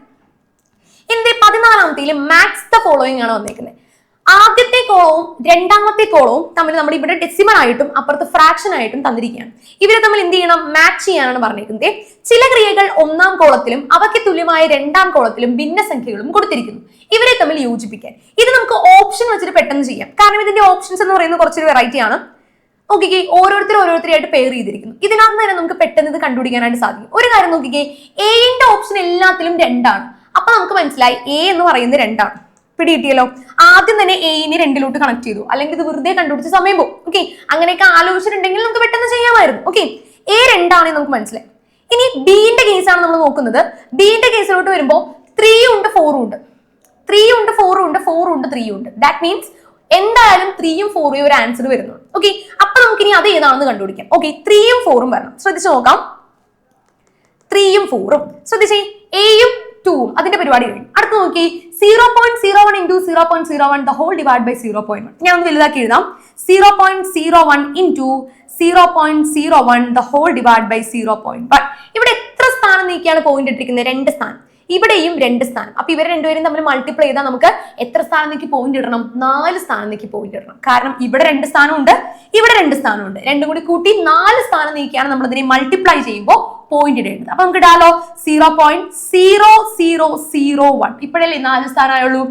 എന്റെ 14ാമത്തേൽ മാക്സ് ദ ഫോളോയിങ് ആണ് വന്നേക്കുന്നത്. ആദ്യത്തെ കോളവും രണ്ടാമത്തെ കോളവും തമ്മിൽ നമ്മൾ ഇവിടെ ഡെസിമൽ ആയിട്ടും അപ്പുറത്ത് ഫ്രാക്ഷൻ ആയിട്ടും തന്നിരിക്കുകയാണ്. ഇവരെ തമ്മിൽ എന്ത് ചെയ്യണം? മാച്ച് ചെയ്യാനാണ് പറഞ്ഞിരിക്കുന്നത്. ചില ക്രിയകൾ ഒന്നാം കോളത്തിലും അവയ്ക്ക് തുല്യമായ രണ്ടാം കോളത്തിലും ഭിന്നസംഖ്യകളും കൊടുത്തിരിക്കുന്നു. ഇവരെ തമ്മിൽ യോജിപ്പിക്കാൻ. ഇത് നമുക്ക് ഓപ്ഷൻ വെച്ചിട്ട് പെട്ടെന്ന് ചെയ്യാം, കാരണം ഇതിന്റെ ഓപ്ഷൻസ് എന്ന് പറയുന്നത് കുറച്ചൊരു വെറൈറ്റി ആണ്. നോക്കിക്കേ, ഓരോരുത്തരായിട്ട് പെയർ ചെയ്തിരിക്കുന്നു. ഇതിനകത്ത് തന്നെ നമുക്ക് പെട്ടെന്ന് ഇത് കണ്ടുപിടിക്കാനായിട്ട് സാധിക്കും. ഒരു കാര്യം നോക്കിക്കേ, എന്റെ ഓപ്ഷൻ എല്ലാത്തിലും 2 ആണ്. അപ്പൊ നമുക്ക് മനസ്സിലായി എ എന്ന് പറയുന്നത് 2 ആണ്. പിടികിട്ടിയല്ലോ. ആദ്യം തന്നെ എനെ 2 കണക്ട് ചെയ്തു, അല്ലെങ്കിൽ ഇത് വെറുതെ കണ്ടുപിടിച്ച സമയം പോകും. ഓക്കെ, അങ്ങനെയൊക്കെ ആലോചിച്ചിട്ടുണ്ടെങ്കിൽ നമുക്ക് പെട്ടെന്ന് ചെയ്യാമായിരുന്നു. ഓക്കെ, എ 2 ആണെന്ന് നമുക്ക് മനസ്സിലായി. ഇനി ബിന്റെ കേസാണ് നമ്മൾ നോക്കുന്നത്. ബിന്റെ കേസിലോട്ട് വരുമ്പോൾ 3 ഉണ്ട് 4 ഉണ്ട്, 3 ഉണ്ട് 4 ഉണ്ട്, 4 ഉണ്ട് 3 ഉണ്ട്. ദാറ്റ് മീൻസ് എന്തായാലും 3ഉം 4ഉം ഒരു ആൻസർ വരുന്നുള്ളൂ. ഓക്കെ, അപ്പൊ നമുക്ക് ഇനി അത് ഏതാണെന്ന് കണ്ടുപിടിക്കാം. ഓക്കെ, 3ഉം 4ഉം വരണം. ശ്രദ്ധിച്ചു നോക്കാം. 3ഉം 4ഉം ശ്രദ്ധിച്ചേ, എയും 2ഉം അതിന്റെ പരിപാടി കഴിഞ്ഞു. അടുത്ത് നോക്കി, 0.01 into 0.01 the whole divided by 0.1. ഞാൻ ഒന്ന് വലുതാക്കി എഴുതാം. 0.01 into 0.01 the whole divided by 0.1. ഇവിടെ എത്ര സ്ഥാനം നീക്കിയാണ് പോയിന്റ് ഇട്ടിരിക്കുന്നത്? 2 സ്ഥാനം. ഇവിടെയും 2 സ്ഥാനം. അപ്പൊ ഇവർ രണ്ടുപേരും തമ്മിൽ മൾട്ടിപ്ലൈ ചെയ്താൽ നമുക്ക് എത്ര സ്ഥാനം നീക്കി പോയിന്റ് ഇടണം? 4 സ്ഥാനം നീക്കി പോയിന്റ് ഇടണം. കാരണം ഇവിടെ 2 സ്ഥാനമുണ്ട്, ഇവിടെ 2 സ്ഥാനമുണ്ട്. രണ്ടും കൂടി കൂട്ടി 4 സ്ഥാനം നീക്കിയാണ് നമ്മൾ ഇതിനെ മൾട്ടിപ്ലൈ ചെയ്യുമ്പോൾ പോയിന്റ് ഇടേണ്ടത്. അപ്പൊ നമുക്ക് ഇടാലോ 0.0001. ഇപ്പോഴല്ലേ 4 സ്ഥാനമായുള്ളൂ.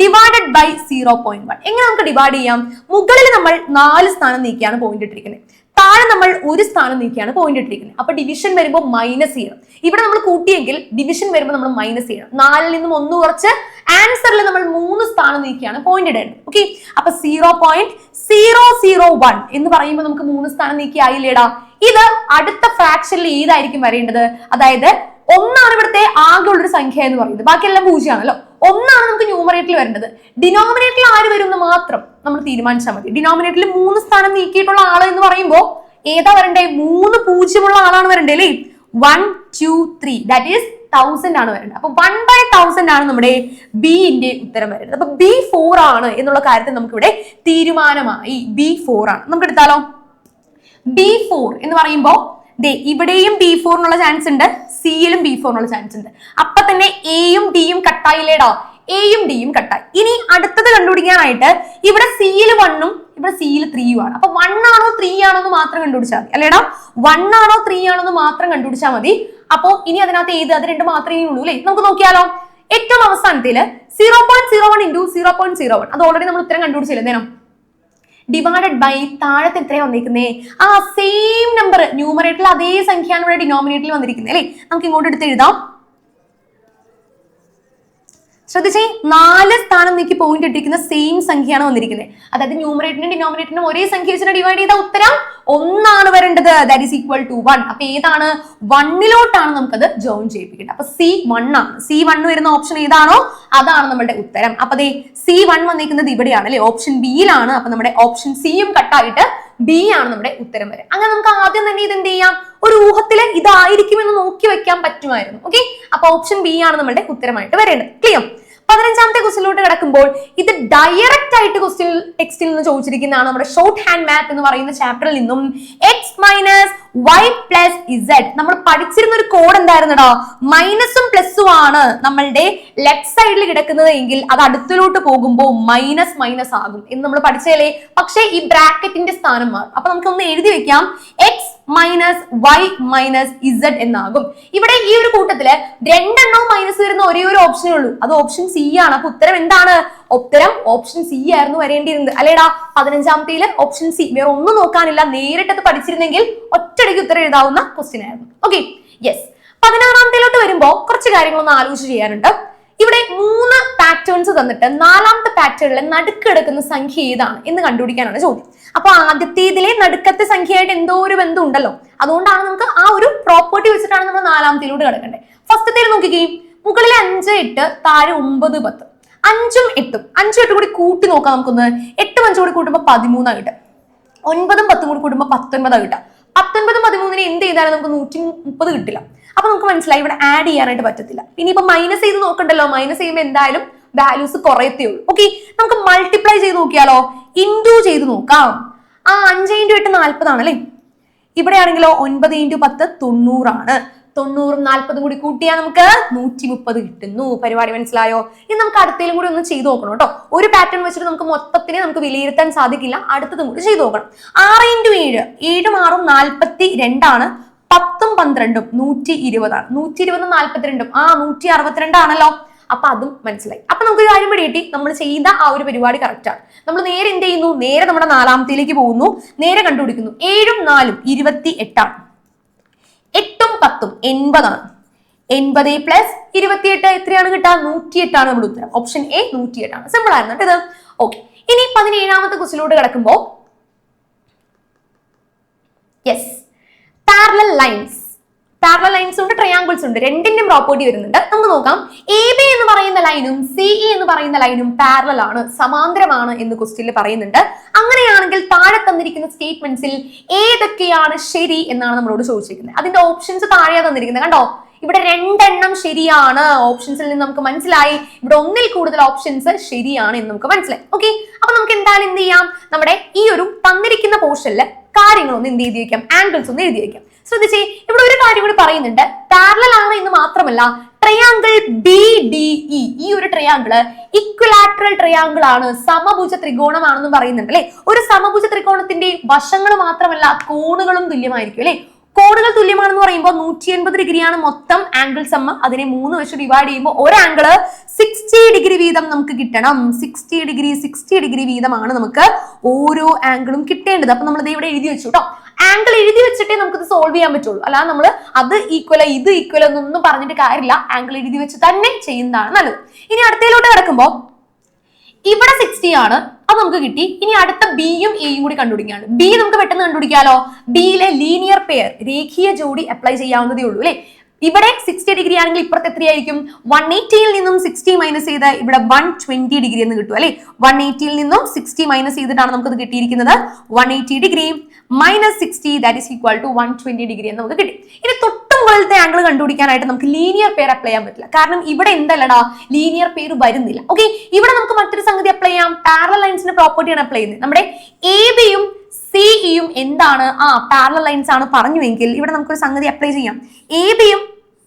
Divided by 0.1. എങ്ങനെ നമുക്ക് ഡിവൈഡ് ചെയ്യാം? മുകളിൽ നമ്മൾ 4 സ്ഥാനം നീക്കിയാണ് പോയിന്റ് ഇട്ടിരിക്കുന്നത്, താഴെ നമ്മൾ 1 സ്ഥാനം നീക്കിയാണ് പോയിന്റ് ഇട്ടിരിക്കുന്നത്. അപ്പൊ ഡിവിഷൻ വരുമ്പോൾ മൈനസ് ചെയ്യണം. ഇവിടെ നമ്മൾ കൂട്ടിയെങ്കിൽ ഡിവിഷൻ വരുമ്പോൾ നമ്മൾ മൈനസ് ചെയ്യണം. 4ൽ നിന്നും 1 കുറച്ച് ആൻസറിൽ നമ്മൾ 3 സ്ഥാനം നീക്കിയാണ് പോയിന്റ് ഇടേണ്ടത്. ഓക്കെ, അപ്പൊ 0.001 എന്ന് പറയുമ്പോൾ നമുക്ക് 3 സ്ഥാനം നീക്കി ആയില്ലേടാ. ഇത് അടുത്ത ഫ്രാക്ഷനിൽ ഏതായിരിക്കും വരേണ്ടത്? അതായത് 1 ആണ് ഇവിടുത്തെ ആകെ ഉള്ളൊരു സംഖ്യ എന്ന് പറയുന്നത്, ബാക്കിയെല്ലാം 0 ആണല്ലോ. 1 ആണ് നമുക്ക് ന്യൂമറേറ്ററിൽ വരേണ്ടത്. ഡിനോമിനേറ്ററിൽ ആര് വരും എന്ന് മാത്രം നമ്മൾ തീരുമാനിച്ചാൽ മതി. ഡിനോമിനേറ്ററിൽ 3 സ്ഥാനം നീക്കിയിട്ടുള്ള ആള് എന്ന് പറയുമ്പോൾ ഏതാ വരണ്ടേ? 3 പൂജ്യമുള്ള ആളാണ് വരണ്ടേ അല്ലേ? 1 2 3 ദാറ്റ് ഈസ് 1000 ആണ് വരേണ്ടത്. അപ്പൊ 1/1000 ആണ് നമ്മുടെ ബിന്റെ ഉത്തരം വരേണ്ടത്. അപ്പൊ B4 ആണ് എന്നുള്ള കാര്യത്തിൽ നമുക്ക് ഇവിടെ തീരുമാനമായി. B4 ആണ്. നമുക്ക് എടുത്താലോ. B4 എന്ന് പറയുമ്പോൾ ഇവിടെയും B4 എന്നുള്ള ചാൻസ് ഉണ്ട്, സിയിലും B4 എന്നുള്ള ചാൻസ് ഉണ്ട്. അപ്പൊ തന്നെ എയും ഡിയും കട്ടായില്ലേടാ. എയും ഡിയും കട്ടായി. ഇനി അടുത്തത് കണ്ടുപിടിക്കാനായിട്ട് ഇവിടെ സിയിൽ 1ഉം ഇവിടെ സിയിൽ 3ഉം ആണ്. അപ്പൊ 1 ആണോ 3 ആണോ എന്ന് മാത്രം കണ്ടുപിടിച്ചാൽ മതി അല്ലേടാ. 1 ആണോ 3 ആണോ എന്ന് മാത്രം കണ്ടുപിടിച്ചാൽ മതി. അപ്പൊ ഇനി അതിനകത്ത് ഏത്? അത് 2 മാത്രമേ ഉള്ളൂ അല്ലേ. നമുക്ക് നോക്കിയാലോ. ഏറ്റവും അവസാനത്തില് 0.01 into 0.01. അത് ഓൾറെഡി നമ്മൾ ഉത്തരം കണ്ടുപിടിച്ചില്ലേ. എന്തേനും ഡിവൈഡഡ് ബൈ താഴത്തെ എത്രയാ വന്നിരിക്കുന്നേ? ആ സെയിം നമ്പർ ന്യൂമറേറ്ററിൽ അതേ സംഖ്യയാണ് ഇവിടെ ഡിനോമിനേറ്ററിൽ വന്നിരിക്കുന്നത് അല്ലേ. നമുക്ക് ഇങ്ങോട്ട് എടുത്ത് എഴുതാം. ശ്രദ്ധിച്ചേ, 4 സ്ഥാനം നീക്കി പോയിന്റ് ഇട്ടിരിക്കുന്ന സെയിം സംഖ്യയാണ് വന്നിരിക്കുന്നത്. അതായത് ന്യൂമറേറ്ററിനും ഡിനോമിനേറ്ററിനും ഒരേ സംഖ്യ വെച്ചിട്ട് ഡിവൈഡ് ചെയ്ത ഉത്തരം 1 ആണ് വരേണ്ടത്. That is equal to 1. അപ്പൊ ഏതാണ്? 1ലോട്ടാണ് നമുക്കത് ജോയിൻ ചെയ്യിപ്പിക്കേണ്ടത്. അപ്പൊ C1 ആണ്. C1 വരുന്ന ഓപ്ഷൻ ഏതാണോ അതാണ് നമ്മുടെ ഉത്തരം. അപ്പൊ C1 വന്നിരിക്കുന്നത് ഇവിടെയാണ് അല്ലെ, ഓപ്ഷൻ ബിയിലാണ്. അപ്പൊ നമ്മുടെ ഓപ്ഷൻ സിയും കട്ടായിട്ട് ബി ആണ് നമ്മുടെ ഉത്തരം വരെ. അങ്ങനെ നമുക്ക് ആദ്യം തന്നെ ഇത് എന്ത് ചെയ്യാം? ഒരു ഊഹത്തില് ഇതായിരിക്കുമെന്ന് നോക്കി വെക്കാൻ പറ്റുമായിരുന്നു. ഓക്കെ, അപ്പൊ ഓപ്ഷൻ ബി ആണ് നമ്മുടെ ഉത്തരമായിട്ട് വരേണ്ടത്. ക്ലിയർ? 15ാമത്തെ ക്വസ്റ്റിലോട്ട് കിടക്കുമ്പോൾ ഇത് ഡയറക്റ്റ് ആയിട്ട് ക്വസ്റ്റ്യൻ ടെക്സ്റ്റിൽ നിന്ന് ചോദിച്ചിരിക്കുന്നതാണ്. നമ്മുടെ ഷോർട്ട് ഹാൻഡ് മാത്ത് എന്ന് പറയുന്ന ചാപ്റ്ററിൽ നിന്നും X minus Y plus Z നമ്മൾ പഠിച്ചിരുന്ന ഒരു കോഡ് എന്തായിരുന്നടാ, മൈനസും പ്ലസും ആണ് നമ്മളുടെ ലെഫ്റ്റ് സൈഡിൽ കിടക്കുന്നത് എങ്കിൽ അത് അടുത്തിലോട്ട് പോകുമ്പോൾ മൈനസ് മൈനസ് ആകും എന്ന് നമ്മൾ പഠിച്ചല്ലേ. പക്ഷേ ഈ ബ്രാക്കറ്റിന്റെ സ്ഥാനം മാറും. അപ്പൊ നമുക്ക് ഒന്ന് എഴുതി വെക്കാം, x minus y minus z എന്നാകും. ഇവിടെ ഈ ഒരു കൂട്ടത്തില് രണ്ടെണ്ണവും മൈനസ് വരുന്ന ഒരേ ഒരു ഓപ്ഷനേ ഉള്ളൂ, അത് ഓപ്ഷൻ സി ആണ്. അപ്പൊ ഉത്തരം എന്താണ്? ഉത്തരം ഓപ്ഷൻ സി ആയിരുന്നു വരേണ്ടിയിരുന്നത് അല്ലേടാ. 15ാമത്തേല് ഓപ്ഷൻ സി, വേറെ ഒന്നും നോക്കാനില്ല. നേരിട്ടത് പഠിച്ചിരുന്നെങ്കിൽ ഒറ്റയടിക്ക് ഉത്തരം എഴുതാവുന്ന ക്വസ്റ്റ്യൻ ആയിരുന്നു. Okay, yes. 16ാമത്തേലോട്ട് വരുമ്പോ കുറച്ച് കാര്യങ്ങളൊന്ന് ആലോചിച്ച് ചെയ്യാനുണ്ട്. ഇവിടെ 3 പാറ്റേൺസ് തന്നിട്ട് 4ാമത്തെ പാറ്റേണിലെ നടുക്ക് കിടക്കുന്ന സംഖ്യ ഏതാണ് എന്ന് കണ്ടുപിടിക്കാനാണ് ചോദ്യം. അപ്പൊ ആദ്യത്തേതിലെ നടുക്കത്തെ സംഖ്യയായിട്ട് എന്തോ ഒരു ബന്ധം ഉണ്ടല്ലോ, അതുകൊണ്ടാണ് നമുക്ക് ആ ഒരു പ്രോപ്പർട്ടി വെച്ചിട്ടാണ് നമ്മൾ 4ാമത്തേലോട്ട് കിടക്കേണ്ടത്. ഫസ്റ്റത്തേൽ നോക്കിക്കേ, മുകളിലെ 5, 8, താഴെ 9, 10. 5ഉം 8ഉം 5ഉം 8ഉം കൂടി കൂട്ടി നോക്കാം നമുക്കൊന്ന്. 8ഉം 5ഉം കൂടി കൂട്ടുമ്പോൾ 13 കിട്ടും. 9ഉം 10ഉം കൂടി കൂട്ടുമ്പോൾ 19 കിട്ടും. 19ഉം 13നെ എന്ത് ചെയ്താലും നമുക്ക് 130 കിട്ടില്ല. അപ്പൊ നമുക്ക് മനസ്സിലായി ഇവിടെ ആഡ് ചെയ്യാനായിട്ട് പറ്റത്തില്ല. ഇനിയിപ്പോ മൈനസ് ചെയ്ത് നോക്കണ്ടല്ലോ, മൈനസ് ചെയ്യുമ്പോൾ എന്തായാലും വാല്യൂസ് കുറയത്തേ ഉള്ളൂ. ഓക്കെ, നമുക്ക് മൾട്ടിപ്ലൈ ചെയ്ത് നോക്കിയാലോ, ഇൻറ്റു ചെയ്ത് നോക്കാം. 5 × 8 40 ആണല്ലേ. ഇവിടെ ആണെങ്കിലോ 9 × 10 90 ആണ്. 90ഉം 40ഉം കൂടി കൂട്ടിയാൽ നമുക്ക് 130 കിട്ടുന്നു. പരിപാടി മനസ്സിലായോ? ഇനി നമുക്ക് അടുത്തേലും കൂടി ഒന്ന് ചെയ്ത് നോക്കണം കേട്ടോ. ഒരു പാറ്റേൺ വെച്ചിട്ട് നമുക്ക് മൊത്തത്തിനെ നമുക്ക് വിലയിരുത്താൻ സാധിക്കില്ല, അടുത്തതും കൂടി ചെയ്ത് നോക്കണം. 6 × 7, 7ഉം 6ഉം 42 ആണ്. 10ഉം 12ഉം 120 ആണ്. 120ഉം 42ഉം 162 ആണല്ലോ. അപ്പൊ അതും മനസ്സിലായി. അപ്പൊ നമുക്ക് കാര്യം പിടികിട്ടി, നമ്മൾ ചെയ്ത ആ ഒരു പരിപാടി കറക്റ്റ് ആണ്. നമ്മൾ നേരെ എന്ത് ചെയ്യുന്നു, നേരെ നമ്മുടെ 4ാമത്തേലേക്ക് പോകുന്നു, നേരെ കണ്ടുപിടിക്കുന്നു. 7ഉം 4ഉം 28 ആണ്. 8ഉം 10ഉം 80 ആണ്. 80 പ്ലസ് 28 എത്രയാണ് കിട്ടുക? 108 ആണ് നമ്മുടെ ഉത്തരം. ഓപ്ഷൻ എ 108 ആണ്. സിമ്പിൾ ആയിരുന്നു ഇത്. ഓക്കെ, ഇനി 17ാമത്തെ ക്വസ്റ്റിലോട്ട് കിടക്കുമ്പോ യെസ്, പാരലൽ ലൈൻസ് ഉണ്ട്, ട്രയാങ്കിൾസ് ഉണ്ട്, രണ്ടിന്റെയും പ്രോപ്പർട്ടി വരുന്നുണ്ട്. നമുക്ക് നോക്കാം. AB എന്ന് പറയുന്ന ലൈനും CE എന്ന് പറയുന്ന ലൈനും പാരലൽ ആണ്, സമാന്തരമാണ് എന്ന് ക്വസ്റ്റ്യനിൽ പറയുന്നുണ്ട്. അങ്ങനെയാണെങ്കിൽ താഴെ തന്നിരിക്കുന്ന സ്റ്റേറ്റ്മെന്റ്സിൽ ഏതൊക്കെയാണ് ശരി എന്നാണ് നമ്മളോട് ചോദിച്ചിരിക്കുന്നത്. അതിന്റെ ഓപ്ഷൻസ് താഴെയാണ് തന്നിരിക്കുന്നത്. കണ്ടോ, ഇവിടെ 2 എണ്ണം ശരിയാണ്. ഓപ്ഷൻസിൽ നിന്ന് നമുക്ക് മനസ്സിലായി ഇവിടെ ഒന്നിൽ കൂടുതൽ ഓപ്ഷൻസ് ശരിയാണ് എന്ന് നമുക്ക് മനസ്സിലായി. ഓക്കെ, അപ്പൊ നമുക്ക് എന്തായാലും എന്ത് ചെയ്യാം, നമ്മുടെ ഈ ഒരു തന്നിരിക്കുന്ന പോർഷനിൽ കാര്യങ്ങളൊന്ന് എന്ത് എഴുതി വെക്കാം, ആംഗിൾസ് ഒന്ന് എഴുതി വെക്കാം. ശ്രദ്ധിച്ചേ, ഇവിടെ ഒരു കാര്യം കൂടി പറയുന്നുണ്ട്. പാരലൽ ആണ് എന്ന് മാത്രമല്ല, ട്രയാങ്കിൾ BDE, ഈ ഒരു ട്രയാങ്കിള് ഇക്വലാറ്ററൽ ട്രയാങ്കിൾ ആണ്, സമഭുജ ത്രികോണമാണെന്ന് പറയുന്നുണ്ട് അല്ലെ. ഒരു സമഭുജ ത്രികോണത്തിന്റെ വശങ്ങൾ മാത്രമല്ല കോണുകളും തുല്യമായിരിക്കും അല്ലെ. കോണുകൾ തുല്യമാണെന്ന് പറയുമ്പോൾ 180 ഡിഗ്രിയാണ് മൊത്തം ആംഗിൾ സമ്മ. അതിനെ 3 വെച്ച് ഡിവൈഡ് ചെയ്യുമ്പോൾ ഒരു ആംഗിള് 60 ഡിഗ്രി വീതം നമുക്ക് കിട്ടണം. 60 ഡിഗ്രി വീതമാണ് നമുക്ക് ഓരോ ആംഗിളും കിട്ടേണ്ടത്. അപ്പൊ നമ്മൾ ഇവിടെ എഴുതി വെച്ചു കേട്ടോ. ആംഗിൾ എഴുതി വെച്ചിട്ടേ നമുക്ക് ഇത് സോൾവ് ചെയ്യാൻ പറ്റുള്ളൂ. അല്ലാതെ നമ്മൾ അത് ഈക്വല ഇത് ഈക്വല എന്നൊന്നും പറഞ്ഞിട്ട് കാര്യമില്ല. ആംഗിൾ എഴുതി വെച്ച് തന്നെ ചെയ്യുന്നതാണ് നല്ലത്. ഇനി അടുത്തയിലോട്ട് കിടക്കുമ്പോൾ ഇവിടെ 60 ആണ്, അത് നമുക്ക് കിട്ടി. ഇനി അടുത്ത ബിയും എയും കൂടി കണ്ടുപിടിക്കുകയാണ്. ബി നമുക്ക് പെട്ടെന്ന് കണ്ടുപിടിക്കാലോ. ബിയിലെ ലീനിയർ പെയർ, രേഖീയ ജോഡി അപ്ലൈ ചെയ്യാവുന്നതേ ഉള്ളൂ അല്ലെ. ഇവിടെ 60 ഡിഗ്രി ആണെങ്കിൽ ഇപ്പുറത്ത് എത്രയായിരിക്കും? 180യിൽ നിന്നും 60 മൈനസ് ചെയ്ത് ഇവിടെ 120 ഡിഗ്രി എന്ന് കിട്ടും അല്ലെ. 180യിൽ നിന്നും 60 മൈനസ് ചെയ്തിട്ടാണ് നമുക്കത് കിട്ടിയിരിക്കുന്നത്. 180 degree minus 60 that is equal to 120 degree എന്ന് നമുക്ക് കിട്ടി. ഇനി തൊട്ട് മുകളിലത്തെ ആംഗിൾ കണ്ടുപിടിക്കാനായിട്ട് നമുക്ക് ലീനിയർ പെയർ അപ്ലൈ ചെയ്യാൻ പറ്റില്ല. കാരണം ഇവിടെ എന്തല്ലടാ, ലീനിയർ പെയർ വരുന്നില്ല. ഓക്കെ, ഇവിടെ നമുക്ക് മറ്റൊരു സംഗതി അപ്ലൈ ചെയ്യാം. പാരലൽ ലൈൻസിന്റെ പ്രോപ്പർട്ടിയാണ് അപ്ലൈ ചെയ്യുന്നത്. നമ്മുടെ ABയും CEയും എന്താണ്? പാരലൽ ലൈൻസ് ആണ് പറഞ്ഞുവെങ്കിൽ ഇവിടെ നമുക്കൊരു സംഗതി അപ്ലൈ ചെയ്യാം. ABയും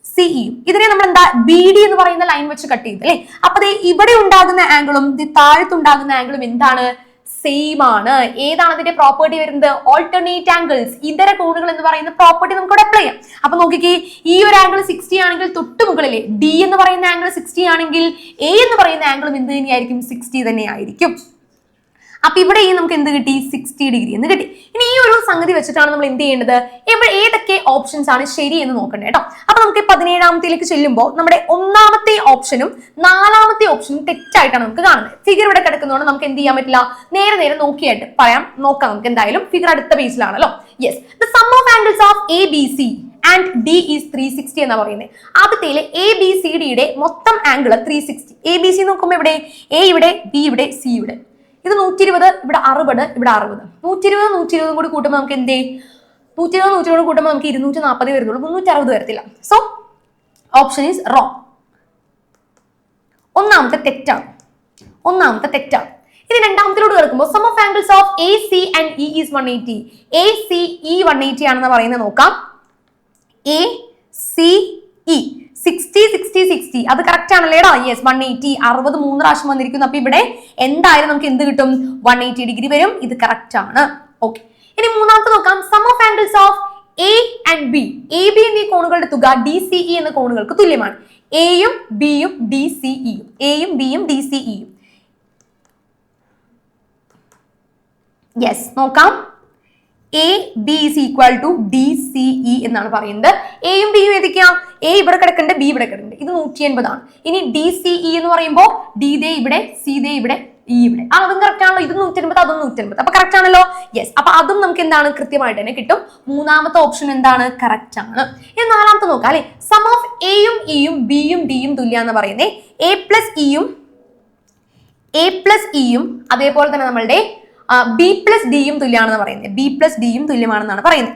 CEയും ഇതിനെ നമ്മൾ എന്താ BD എന്ന് പറയുന്ന ലൈൻ വെച്ച് കട്ട് ചെയ്ത് അല്ലെ. അപ്പൊ ഇവിടെ ഉണ്ടാകുന്ന ആംഗിളും താഴത്തുണ്ടാകുന്ന ആംഗിളും എന്താണ്? സെയിം ആണ്. ഏതാണ് അതിന്റെ പ്രോപ്പർട്ടി വരുന്നത്? ഓൾട്ടർനേറ്റ് ആംഗിൾസ്, ഇതര കോണുകൾ എന്ന് പറയുന്ന പ്രോപ്പർട്ടി നമുക്ക് ഇവിടെ അപ്ലൈ ചെയ്യാം. അപ്പൊ നോക്കിക്കേ, ഈ ഒരു ആംഗിൾ 60 ആണെങ്കിൽ തൊട്ട് മുകളിലെ D എന്ന് പറയുന്ന ആംഗിൾ 60 ആണെങ്കിൽ A എന്ന് പറയുന്ന ആംഗിളും എന്ത് തന്നെയായിരിക്കും? 60 തന്നെ ആയിരിക്കും. അപ്പൊ ഇവിടെ നമുക്ക് എന്ത് കിട്ടി? 60 ഡിഗ്രി എന്ന് കിട്ടി. ഇനി ഈ ഒരു സംഗതി വെച്ചിട്ടാണ് നമ്മൾ എന്ത് ചെയ്യേണ്ടത്? ഇവിടെ ഏതൊക്കെ ഓപ്ഷൻസ് ആണ് ശരി എന്ന് നോക്കണ്ടേ കേട്ടോ. അപ്പൊ നമുക്ക് 17ാമത്തേലേക്ക് ചെല്ലുമ്പോൾ നമ്മുടെ 1ാമത്തെ ഓപ്ഷനും 4ാമത്തെ ഓപ്ഷനും തെറ്റായിട്ടാണ് നമുക്ക് കാണുന്നത്. ഫിഗർ ഇവിടെ കിടക്കുന്നതുകൊണ്ട് നമുക്ക് എന്ത് ചെയ്യാൻ പറ്റില്ല, നേരെ നോക്കിയായിട്ട് നോക്കാം. നമുക്ക് എന്തായാലും ഫിഗർ അടുത്ത പേജിലാണല്ലോ. Yes, the sum of angles of ABC and D is 360 എന്നാ പറയുന്നത്. ആദ്യത്തേല് ABCDയുടെ മൊത്തം ആംഗിൾ 360. ABC നോക്കുമ്പോൾ ഇവിടെ A ഇവിടെ, B ഇവിടെ, C ഇവിടെ. ഇത് 120, ഇവിടെ 60, ഇവിടെ 60. 120 കൂടി കൂട്ടുമ്പോൾ നമുക്ക് എന്തേ? 120 കൂട്ടുമ്പോൾ നമുക്ക് 240 വരുന്നുള്ളൂ, 360 വരത്തില്ല. So option is wrong. ഒന്നാമത്തെ തെറ്റാണ്. ഇനി രണ്ടാമത്തിലോട് കിടക്കുമ്പോൾ sum of angles of A C and E is 180. A C E 180 ആണെന്ന് പറയുന്നത് നോക്കാം. എ സി ഇ 60 60 60 അത് കറക്റ്റ് ആണല്ലേടാ? യെസ്, 180 60 3 പ്രാവശ്യം വന്നിരിക്കുന്നു. അപ്പൊ ഇവിടെ എന്തായാലും നമുക്ക് എന്ത് കിട്ടും? 180 ഡിഗ്രി വരും. ഇത് കറക്റ്റ് ആണ്. ഓക്കെ, ഇനി മൂന്നാമത്തെ നോക്കാം. Sum of angles of A and B. A B എന്നീ കോണുകളുടെ തുക ഡി സി ഇ എന്ന കോണുകൾക്ക് തുല്യമാണ്. എയും ബിയും ഡി സി ഇയും. എയും ബിയും ഡി സി ഇയും. യെസ്, നോക്കാം. A B is equal to D C E എന്നാണ് പറയുന്നത്. എയും ബിയും ഏതൊക്കെയാ? എ ഇവിടെ കിടക്കുന്നുണ്ട്, ബി ഇവിടെ കിടക്കുന്നുണ്ട്. ഇത് 180 ആണ്. ഇനി ഡി സി ഇ എന്ന് പറയുമ്പോൾ ഡി ദേ ഇവിടെ, സി ദേ ഇവിടെ, ഇ ഇവിടെ. അതും കറക്റ്റ് ആണല്ലോ. ഇത് 180, അതും 180. അപ്പൊ കറക്റ്റ് ആണല്ലോ. യെസ്, അപ്പൊ അതും നമുക്ക് എന്താണ്? കൃത്യമായിട്ട് തന്നെ കിട്ടും. മൂന്നാമത്തെ ഓപ്ഷൻ എന്താണ്? കറക്റ്റ് ആണ്. ഇനി നാലാമത്തെ നോക്കാം അല്ലെ. സം ഓഫ് എയും ഇയും ബിയും ഡിയും തുല്യാന്ന് പറയുന്നത് എ പ്ലസ് ഇയും അതേപോലെ തന്നെ നമ്മളുടെ ബി പ്ലസ് ഡിയും തുല്യമാണെന്ന് പറയുന്നത്. ബി പ്ലസ് ഡിയും തുല്യമാണെന്നാണ് പറയുന്നത്.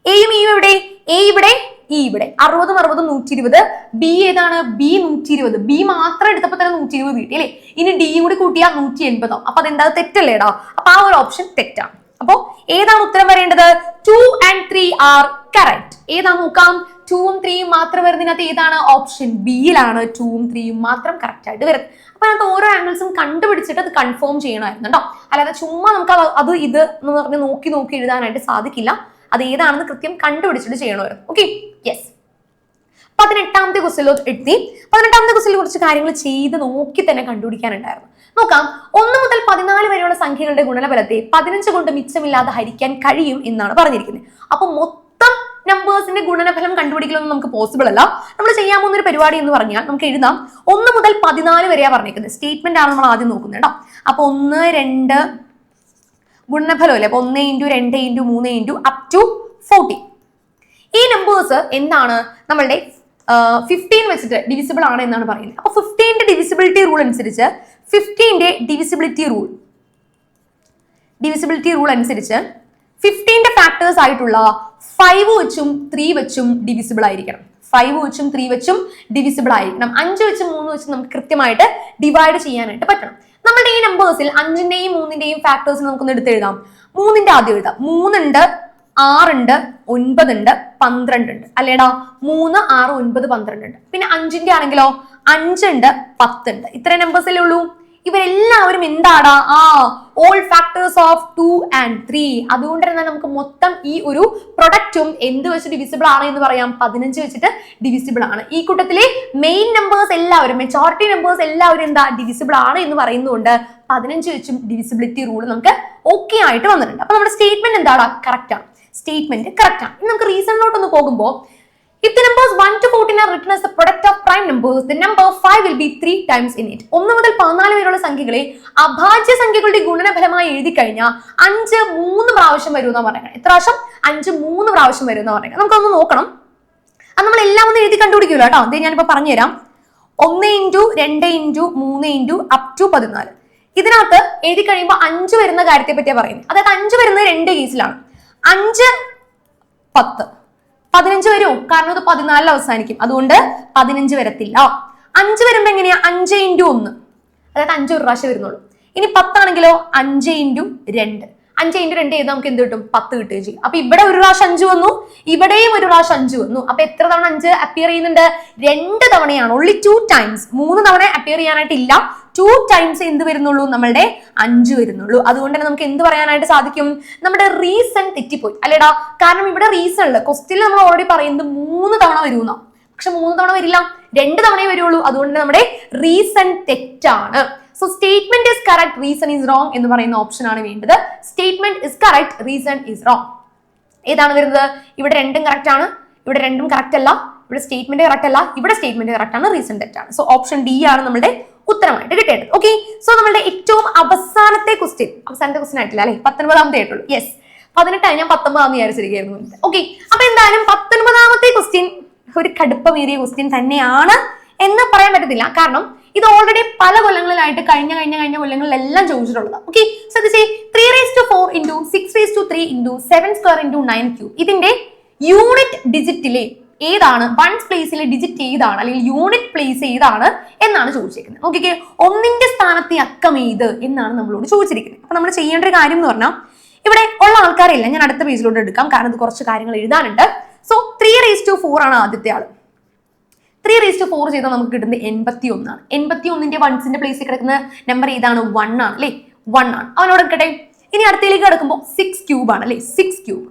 എയും ഇയും എവിടെ? എ ഇവിടെ, ഇ ഇവിടെ. 60 60 120. ബി ഏതാണ്? ബി 120. ബി മാത്രം എടുത്തപ്പോൾ തന്നെ 120 കിട്ടി അല്ലേ? ഇനി ഡിയും കൂടി കൂട്ടിയാൽ 180 ആവും. അപ്പൊ അതെന്താ? തെറ്റല്ലേടാ? അപ്പൊ ആ ഒരു ഓപ്ഷൻ തെറ്റാണ്. അപ്പോ ഏതാണ് ഉത്തരം വരേണ്ടത്? 2 and 3 ആർ കറക്റ്റ്. ഏതാ നോക്കാം. 2ഉം 3ഉം മാത്രം വരുന്നതിനകത്ത് ഏതാണ്? ഓപ്ഷൻ ബിയിലാണ് 2ഉം 3ഉം മാത്രം കറക്റ്റ് ആയിട്ട് വരുന്നത്. അപ്പൊ അതിനകത്ത് ഓരോ ആംഗിൾസും കണ്ടുപിടിച്ചിട്ട് അത് കൺഫേം ചെയ്യണമായിരുന്നു കേട്ടോ. അല്ലാതെ ചുമ്മാ നമുക്ക് അത് ഇത് എന്ന് പറഞ്ഞ് നോക്കി എഴുതാനായിട്ട് സാധിക്കില്ല. അത് ഏതാണെന്ന് കൃത്യം കണ്ടുപിടിച്ചിട്ട് ചെയ്യണമായിരുന്നു. Okay, yes. 18ാമത്തെ ക്വസ്റ്റ്യനിലോട്ട് എത്തി. 18ാമത്തെ ക്വസ്റ്റ്യനിൽ കുറച്ച് കാര്യങ്ങൾ ചെയ്ത് നോക്കി തന്നെ കണ്ടുപിടിക്കാനുണ്ടായിരുന്നു. നോക്കാം. 1 മുതൽ 14 വരെയുള്ള സംഖ്യകളുടെ ഗുണനഫലത്തെ 15 കൊണ്ട് മിച്ചമില്ലാതെ ഹരിക്കാൻ കഴിയും എന്നാണ് പറഞ്ഞിരിക്കുന്നത്. അപ്പൊ മൊത്തം നമ്പേഴ്സിന്റെ ഗുണനഫലം കണ്ടുപിടിക്കലൊന്നും നമുക്ക് പോസിബിൾ അല്ല. നമ്മൾ ചെയ്യാൻ പോകുന്ന ഒരു പരിപാടി എന്ന് പറഞ്ഞാൽ നമുക്ക് എഴുതാം. 1 മുതൽ 14 വരെയാണ് പറഞ്ഞിരിക്കുന്നത്. സ്റ്റേറ്റ്മെന്റ് ആണ് നമ്മൾ ആദ്യം നോക്കുന്നത് കേട്ടോ. അപ്പൊ 1 2 ഗുണനഫലം അല്ലേ? അപ്പൊ 1 × 2 × 3 × up to 40. ഈ നമ്പേഴ്സ് എന്താണ്? നമ്മളുടെ 15 വെച്ചിട്ട് ഡിവിസിബിൾ ആണ് എന്നാണ് പറയുന്നത്. അപ്പൊ 15ന്റെ ഡിവിസിബിലിറ്റി റൂൾ അനുസരിച്ച് 15ന്റെ ഡിവിസിബിലിറ്റി റൂൾ അനുസരിച്ച് 15ന്റെ ഫാക്ടേഴ്സ് ആയിട്ടുള്ള 5 വെച്ചും 3 വെച്ചും ഡിവിസിബിൾ ആയിരിക്കണം. 5 വെച്ചും 3 വെച്ചും ഡിവിസിബിൾ ആയിരിക്കണം. 5 വെച്ചും 3 വെച്ചും നമുക്ക് കൃത്യമായിട്ട് ഡിവൈഡ് ചെയ്യാനായിട്ട് പറ്റണം. നമ്മുടെ ഈ നമ്പേഴ്സിൽ 5ന്റെയും 3ന്റെയും ഫാക്ടേഴ്സ് നമുക്കൊന്ന് എടുത്തെഴുതാം. 3ന്റെ ആദ്യം എഴുതാം. 3 ഉണ്ട്, 6 ഉണ്ട്, 9 ഉണ്ട്, 12 ഉണ്ട് അല്ലേടാ? 3 6 9 12 ഉണ്ട്. പിന്നെ 5ന്റെ ആണെങ്കിലോ 5 ഉണ്ട്, 10 ഉണ്ട്. ഇത്ര നമ്പേഴ്സ് അല്ലേ ഉള്ളൂ. ഇവരെല്ലാവരും എന്താടാ? All factors of 2 and 3. അതുകൊണ്ട് തന്നെ നമുക്ക് മൊത്തം ഈ ഒരു പ്രൊഡക്റ്റും എന്ത് വെച്ച് ഡിവിസിബിൾ ആണ് എന്ന് പറയാം? 15 വെച്ചിട്ട് ഡിവിസിബിൾ ആണ്. ഈ കൂട്ടത്തിലെ മെയിൻ നമ്പേഴ്സ് എല്ലാവരും, മെജോറിറ്റി നമ്പേഴ്സ് എല്ലാവരും എന്താ? ഡിവിസിബിൾ ആണ് എന്ന് പറയുന്നതുകൊണ്ട് 15 വെച്ചും ഡിവിസിബിലിറ്റി റൂൾ നമുക്ക് ഓക്കെ ആയിട്ട് വന്നിട്ടുണ്ട്. അപ്പൊ നമ്മുടെ സ്റ്റേറ്റ്മെന്റ് എന്താടാ? കറക്റ്റ് ആണ്. സ്റ്റേറ്റ്മെന്റ് കറക്റ്റ് ആണ്. ഇനി നമുക്ക് റീസണിലോട്ടൊന്ന് പോകുമ്പോൾ if the numbers 1 to 14 are written as the product of prime numbers, the number 5 will be 3 times in it. 1 മുതൽ 14 വരെയുള്ള സംഖ്യകളെ അഭാജ്യ സംഖ്യകളുടെ ഗുണനഫലമായി എഴുതി കഴിഞ്ഞാൽ 5 3 പ്രാവശ്യം വരും എന്നാണ് പറയുന്നത്. എത്ര പ്രാവശ്യം? 5 3 പ്രാവശ്യം വരും എന്നാണ് പറയുന്നത്. നമുക്കൊന്ന് നോക്കണം. അത് നമ്മൾ എല്ലാം ഒന്ന് എഴുതി കണ്ടുപിടിക്കൂല കേട്ടോ. അത് ഞാനിപ്പോ പറഞ്ഞുതരാം. 1 × 2 × 3 × up to 14. ഇതിനകത്ത് എഴുതി കഴിയുമ്പോൾ 5 വരുന്ന കാര്യത്തെ പറ്റിയാണ് പറയുന്നത്. അതായത് 5 വരുന്നത് 2 കേസിലാണ്. 5 10 15 വരും. കാരണം ഇത് 14 അവസാനിക്കും. അതുകൊണ്ട് 15 വരത്തില്ല. 5 വരുമ്പോ എങ്ങനെയാ? 5 × 1, അതായത് 5 ഒരു പ്രാവശ്യം വരുന്നുള്ളൂ. ഇനി 10 ആണെങ്കിലോ 5 × 2. 5 × 2 ചെയ്ത് നമുക്ക് എന്ത് കിട്ടും? 10 കിട്ടുകയും ചെയ്യും. അപ്പൊ ഇവിടെ ഒരു പ്രാവശ്യം 5 വന്നു, ഇവിടെയും ഒരു പ്രാവശ്യം 5 വന്നു. അപ്പൊ എത്ര തവണ 5 അപ്പിയർ ചെയ്യുന്നുണ്ട്? 2 തവണയാണ്. Only 2 times. 3 തവണ അപ്പിയർ ചെയ്യാനായിട്ടില്ല. 2 ടൈംസ് എന്ത് വരുന്നുള്ളൂ? നമ്മളുടെ 5 വരുന്നുള്ളൂ. അതുകൊണ്ട് തന്നെ നമുക്ക് എന്ത് പറയാനായിട്ട് സാധിക്കും? നമ്മുടെ റീസൺ തെറ്റിപ്പോയി അല്ലേടാ? കാരണം ഇവിടെ റീസണില് ക്വസ്റ്റ്യനിൽ നമ്മൾ ഓൾറെഡി പറയുന്നത് 3 തവണ വരുന്ന, പക്ഷെ 3 തവണ വരില്ല, 2 തവണയേ വരുള്ളൂ. അതുകൊണ്ട് നമ്മുടെ റീസൺ തെറ്റാണ്. So statement is correct, reason is wrong എന്ന് പറയുന്ന ഓപ്ഷൻ ആണ് വേണ്ടത്. Statement is correct, reason is wrong. ഏതാണ് വരുന്നത്? ഇവിടെ 2ഉം കറക്റ്റ് ആണ്, ഇവിടെ 2ഉം കറക്റ്റ് അല്ല, ഇവിടെ സ്റ്റേറ്റ്മെന്റ് കറക്റ്റ് അല്ല, ഇവിടെ സ്റ്റേറ്റ്മെന്റ് കറക്റ്റ് ആണ്, റീസൺ തെറ്റാണ്. സോ ഓപ്ഷൻ ഡി ആണ് നമ്മുടെ ഉത്തരമായിട്ട് കിട്ടേണ്ടത്. ഓക്കെ, സോ നമ്മുടെ ഏറ്റവും അവസാനത്തെ ക്വസ്റ്റ്യൻ ആയിട്ടില്ല അല്ലെ? 19ാമത്തെ ആയിട്ടുള്ളൂ. യെസ്, 18 ഞാൻ 19 വിചാരിച്ചിരിക്കുന്നു. ഓക്കെ, അപ്പൊ എന്തായാലും 19ാമത്തെ ക്വസ്റ്റ്യൻ ഒരു കടുപ്പമേറിയ ക്വസ്റ്റ്യൻ തന്നെയാണ് എന്ന് പറയാൻ പറ്റത്തില്ല. കാരണം ഇത് ഓൾറെഡി പല കൊല്ലങ്ങളിലായിട്ട് കഴിഞ്ഞ കൊല്ലങ്ങളിലെല്ലാം ചോദിച്ചിട്ടുള്ളത്. ഓക്കെ, ശ്രദ്ധിച്ചേ. 3⁴ × 6⁵ 3 × 7² × 9³ ഇതിന്റെ യൂണിറ്റ് ഡിജിറ്റിലെ ഏതാണ്, വൺസ് പ്ലേസിലെ ഡിജിറ്റ് ഏതാണ്, അല്ലെങ്കിൽ യൂണിറ്റ് പ്ലേസ് ഏതാണ് എന്നാണ് ചോദിച്ചിരിക്കുന്നത്. നോക്കിക്കേ, ഒന്നിന്റെ സ്ഥാനത്തെ അക്കം ഏത് എന്നാണ് നമ്മളോട് ചോദിച്ചിരിക്കുന്നത്. അപ്പൊ നമ്മൾ ചെയ്യേണ്ട ഒരു കാര്യം എന്ന് പറഞ്ഞാൽ, ഇവിടെ ഉള്ള ആൾക്കാരില്ല, ഞാൻ അടുത്ത പേജിലോട്ട് എടുക്കാം, കാരണം ഇത് കുറച്ച് കാര്യങ്ങൾ എഴുതാനുണ്ട്. സോ 3:4 ആണ് ആദ്യത്തെ ആള്. 3:4 ചെയ്താൽ നമുക്ക് കിട്ടുന്നത് 81 ആണ്. 81ന്റെ വൺസിന്റെ പ്ലേസിൽ കിടക്കുന്ന നമ്പർ ഏതാണ്? 1 ആണ് അല്ലെ, 1 ആണ്. അവനോട് എടുക്കട്ടെ. ഇനി അടുത്തേക്ക് കിടക്കുമ്പോൾ 6 ക്യൂബ് ആണ് അല്ലെ, 6 ക്യൂബ്.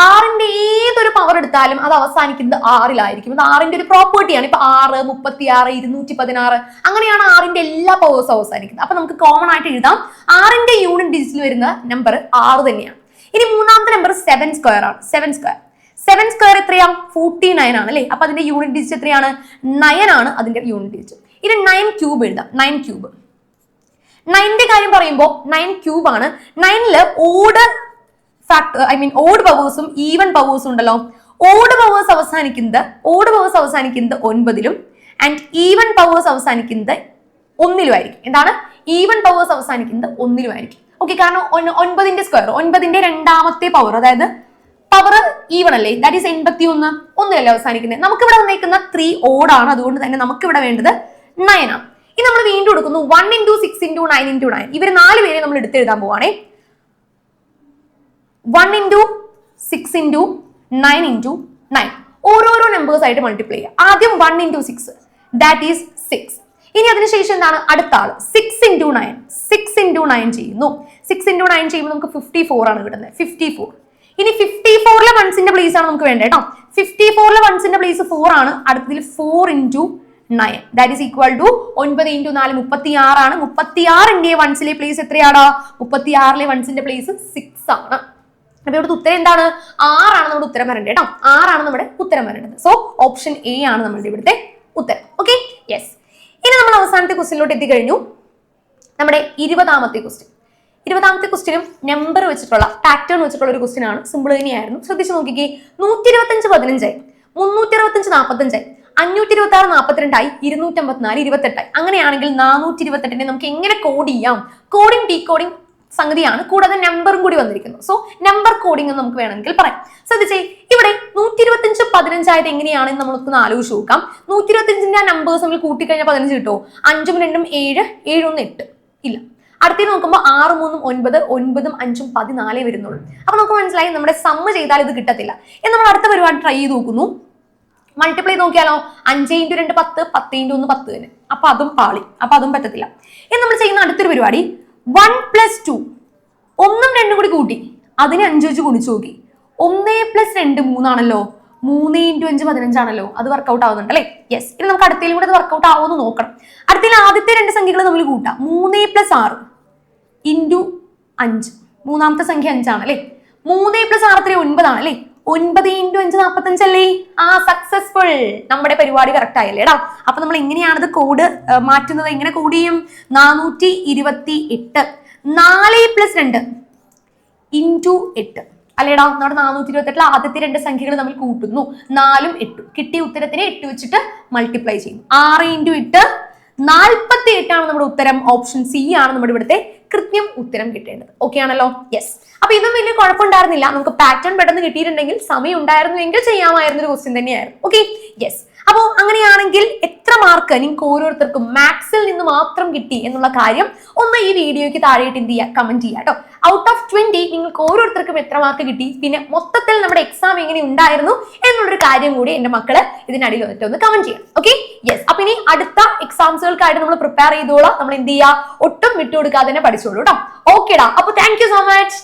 6ന്റെ ഏതൊരു പവർ എടുത്താലും അത് അവസാനിക്കുന്നത് 6-ലായിരിക്കും. അത് 6ന്റെ ഒരു പ്രോപ്പർട്ടിയാണ്. ഇപ്പൊ 6, 36, 216 അങ്ങനെയാണ് 6ന്റെ എല്ലാ പവേഴ്സും അവസാനിക്കുന്നത്. അപ്പൊ നമുക്ക് കോമൺ ആയിട്ട് എഴുതാം, 6ന്റെ യൂണിറ്റ് ഡിജിറ്റിൽ വരുന്ന നമ്പർ 6 തന്നെയാണ്. ഇനി മൂന്നാമത്തെ നമ്പർ 7 സ്ക്വയർ ആണ്. 7 സ്ക്വയർ എത്രയാ? 49 ആണ് അല്ലെ. അപ്പൊ അതിന്റെ യൂണിറ്റ് ഡിജിറ്റ് എത്രയാണ്? 9 ആണ് അതിന്റെ യൂണിറ്റ് ഡിജിറ്റ്. ഇനി 9 ക്യൂബ് എഴുതാം. 9 ക്യൂബ്. 9ന്റെ കാര്യം പറയുമ്പോൾ 9 ക്യൂബ് ആണ്. 9ല് ഓഡ് ഫാക്ടർ, ഓഡ് പവേഴ്സും ഈവൻ പവേഴ്സും ഉണ്ടല്ലോ. ഓഡ് പവേഴ്സ് അവസാനിക്കുന്നത് 9-ലും ആൻഡ് ഈവൻ പവേഴ്സ് അവസാനിക്കുന്നത് 1-ലും ആയിരിക്കും. എന്താണ്? ഈവൻ പവേഴ്സ് അവസാനിക്കുന്നത് 1-ലും ആയിരിക്കും. ഓക്കെ, കാരണം 9ന്റെ സ്ക്വയർ, 9ന്റെ രണ്ടാമത്തെ പവർ, അതായത് പവർ ഈവൺ അല്ലേ, ദാറ്റ് ഈസ് 81, 1-ലല്ലേ അവസാനിക്കുന്നത്. നമുക്കിവിടെ വന്നേക്കുന്ന 3 ഓഡ് ആണ്, അതുകൊണ്ട് തന്നെ നമുക്കിവിടെ വേണ്ടത് 9 ആണ്. ഇനി നമ്മൾ വീണ്ടും എടുക്കുന്നു 1 × 6 × 9 × 9. ഇവർ 4 പേരെ നമ്മൾ എടുത്തെഴുതാൻ പോവാണേ. 1 × 6 × 9 × 9 ഓരോരോ നമ്പേഴ്സ് ആയിട്ട് മൾട്ടിപ്ലൈ ചെയ്യുക. ആദ്യം 1 × 6, ദാറ്റ് ഈസ് 6. ഇനി അതിനുശേഷം എന്താണ് അടുത്ത ആള്? 6 × 9. 6 × 9 ചെയ്യുന്നു. 6 × 9 ചെയ്യുമ്പോൾ നമുക്ക് 54 ആണ് കിട്ടുന്നത്. 54. ഇനി 54ലെ വൺസിന്റെ പ്ലേസ് ആണ് നമുക്ക് വേണ്ടത് കേട്ടോ. 54ലെ വൺസിന്റെ പ്ലേസ് 4 ആണ്. അടുത്തതിൽ 4 × 9, ദാറ്റ് ഈസ് ഈക്വൽ ടു 9 × 4 36 ആണ്. 36ന്റെ വൺസിലെ പ്ലേസ് എത്രയാണ്? 36ലെ വൺസിന്റെ പ്ലേസ് 6 ആണ്. അപ്പൊ ഇവിടുത്തെ ഉത്തരം എന്താണ്? 6 ആണ് നമ്മുടെ ഉത്തരം വരേണ്ടത് കേട്ടോ. 6 ആണ് നമ്മുടെ ഉത്തരം വരേണ്ടത്. സോ ഓപ്ഷൻ എ ആണ് നമ്മുടെ ഇവിടുത്തെ ഉത്തരം. Okay, yes. ഇനി നമ്മൾ അവസാനത്തെ ക്വസ്റ്റ്യനിലോട്ട് എത്തിക്കഴിഞ്ഞു. നമ്മുടെ 20ാമത്തെ ക്വസ്റ്റ്യനും നമ്പർ വെച്ചിട്ടുള്ള പാറ്റേൺ വെച്ചിട്ടുള്ള ഒരു ക്വസ്റ്റ്യൻ ആണ്. സിമ്പിൾ തന്നെയായിരുന്നു. ശ്രദ്ധിച്ചു നോക്കിക്കേ. 125 15 ആയി, 365 45 ആയി, 526 42 ആയി, 254 28 ആയി. അങ്ങനെയാണെങ്കിൽ 428നെ നമുക്ക് എങ്ങനെ കോഡ് ചെയ്യാം? കോഡിംഗ് ഡീകോഡിംഗ് സംഗതിയാണ്, കൂടാതെ നമ്പറും കൂടി വന്നിരിക്കുന്നു. സോ നമ്പർ കോഡിംഗ് എന്ന് നമുക്ക് വേണമെങ്കിൽ പറയാം. ശ്രദ്ധിച്ചേ, ഇവിടെ 125 15 ആയത് എങ്ങനെയാണെന്ന് നമ്മളൊന്ന് ആലോചിച്ച് നോക്കാം. 125ന്റെ ആ നമ്പേഴ്സ് നമ്മൾ കൂട്ടിക്കഴിഞ്ഞാൽ 15 കിട്ടുമോ? 5 ഉം 2 ഉം 7, 7 1 8 ഇല്ല. അടുത്തേക്ക് നോക്കുമ്പോൾ 6 3 9, 9 5 14 വരുന്നുള്ളൂ. അപ്പൊ നമുക്ക് മനസ്സിലായി നമ്മുടെ സമ്മ് ചെയ്താൽ ഇത് കിട്ടത്തില്ല. എന്ന് നമ്മൾ അടുത്ത പരിപാടി ട്രൈ ചെയ്ത് നോക്കുന്നു. മൾട്ടിപ്ലൈ നോക്കിയാലോ? 5 × 2 10, 10 × 1 10 തന്നെ. അപ്പൊ അതും പാളി, അപ്പൊ അതും പറ്റത്തില്ല. ഇനി നമ്മൾ ചെയ്യുന്ന അടുത്തൊരു പരിപാടി 1 + 2, 1ഉം 2ഉം കൂടി കൂട്ടി അതിനെ 5 വെച്ച് ഗുണിച്ചു നോക്കി. 1 + 2 3 ആണല്ലോ, 3 × 5 15 ആണല്ലോ. അത് വർക്കൗട്ട് ആവുന്നുണ്ട് അല്ലേ? യെസ്. ഇനി നമുക്ക് അടുത്തേലും കൂടെ അത് വർക്കൗട്ട് ആവുമെന്ന് നോക്കണം. അടുത്തേൽ ആദ്യത്തെ 2 സംഖ്യകൾ നമ്മൾ കൂട്ടാം. 3 + 6 × 5, മൂന്നാമത്തെ സംഖ്യ 5 ആണ് അല്ലേ. 3 + 6 9 ആണ് അല്ലേ. 9 × 5 45 അല്ലേ. സക്സസ്ഫുൾ, നമ്മുടെ പരിപാടി കറക്റ്റ് ആയല്ലേ ടാ. അപ്പൊ നമ്മൾ എങ്ങനെയാണത് കോഡ് മാറ്റുന്നത്? എങ്ങനെ കോഡ് ചെയ്യും? 428 4 + 2 × 8 അല്ലേടാ. നമ്മുടെ 428 ആദ്യത്തെ 2 സംഖ്യകൾ നമ്മൾ കൂട്ടുന്നു, 4ഉം 8ഉം. കിട്ടിയ ഉത്തരത്തിനെ 8 വെച്ചിട്ട് മൾട്ടിപ്ലൈ ചെയ്യും. 6 × 8 48 ആണ് നമ്മുടെ ഉത്തരം. ഓപ്ഷൻ സി ആണ് നമ്മുടെ ഇവിടുത്തെ കൃത്യം ഉത്തരം കിട്ടേണ്ടത്. ഓക്കെ ആണല്ലോ? യെസ്. അപ്പൊ ഇതും വലിയ കുഴപ്പമുണ്ടായിരുന്നില്ല. നമുക്ക് പാറ്റേൺ പെട്ടെന്ന് കിട്ടിയിട്ടുണ്ടെങ്കിൽ, സമയം ഉണ്ടായിരുന്നു എങ്കിൽ ചെയ്യാമായിരുന്ന ഒരു ക്വസ്റ്റ്യൻ തന്നെയായിരുന്നു. Okay, yes. അപ്പോൾ അങ്ങനെയാണെങ്കിൽ എത്ര മാർക്ക് നിങ്ങൾക്ക് ഓരോരുത്തർക്കും മാത്സിൽ നിന്ന് മാത്രം കിട്ടി എന്നുള്ള കാര്യം ഒന്ന് ഈ വീഡിയോയ്ക്ക് താഴെയിട്ട് എന്ത് ചെയ്യുക? കമന്റ് ചെയ്യുക കേട്ടോ. ഔട്ട് ഓഫ് 20 നിങ്ങൾക്ക് ഓരോരുത്തർക്കും എത്ര മാർക്ക് കിട്ടി, പിന്നെ മൊത്തത്തിൽ നമ്മുടെ എക്സാം എങ്ങനെ ഉണ്ടായിരുന്നു എന്നുള്ളൊരു കാര്യം കൂടി എന്റെ മക്കള് ഇതിനടിയിൽ വന്നിട്ട് ഒന്ന് കമന്റ് ചെയ്യണം. Okay, yes. അപ്പൊ ഇനി അടുത്ത എക്സാംസുകൾക്കായിട്ട് നമ്മൾ പ്രിപ്പയർ ചെയ്തോളാം. നമ്മൾ എന്ത് ചെയ്യുക? ഒട്ടും വിട്ടുകൊടുക്കാതെ തന്നെ പഠിച്ചോളൂ കേട്ടോ. ഓക്കേടാ. അപ്പൊ താങ്ക് യു സോ മച്ച്.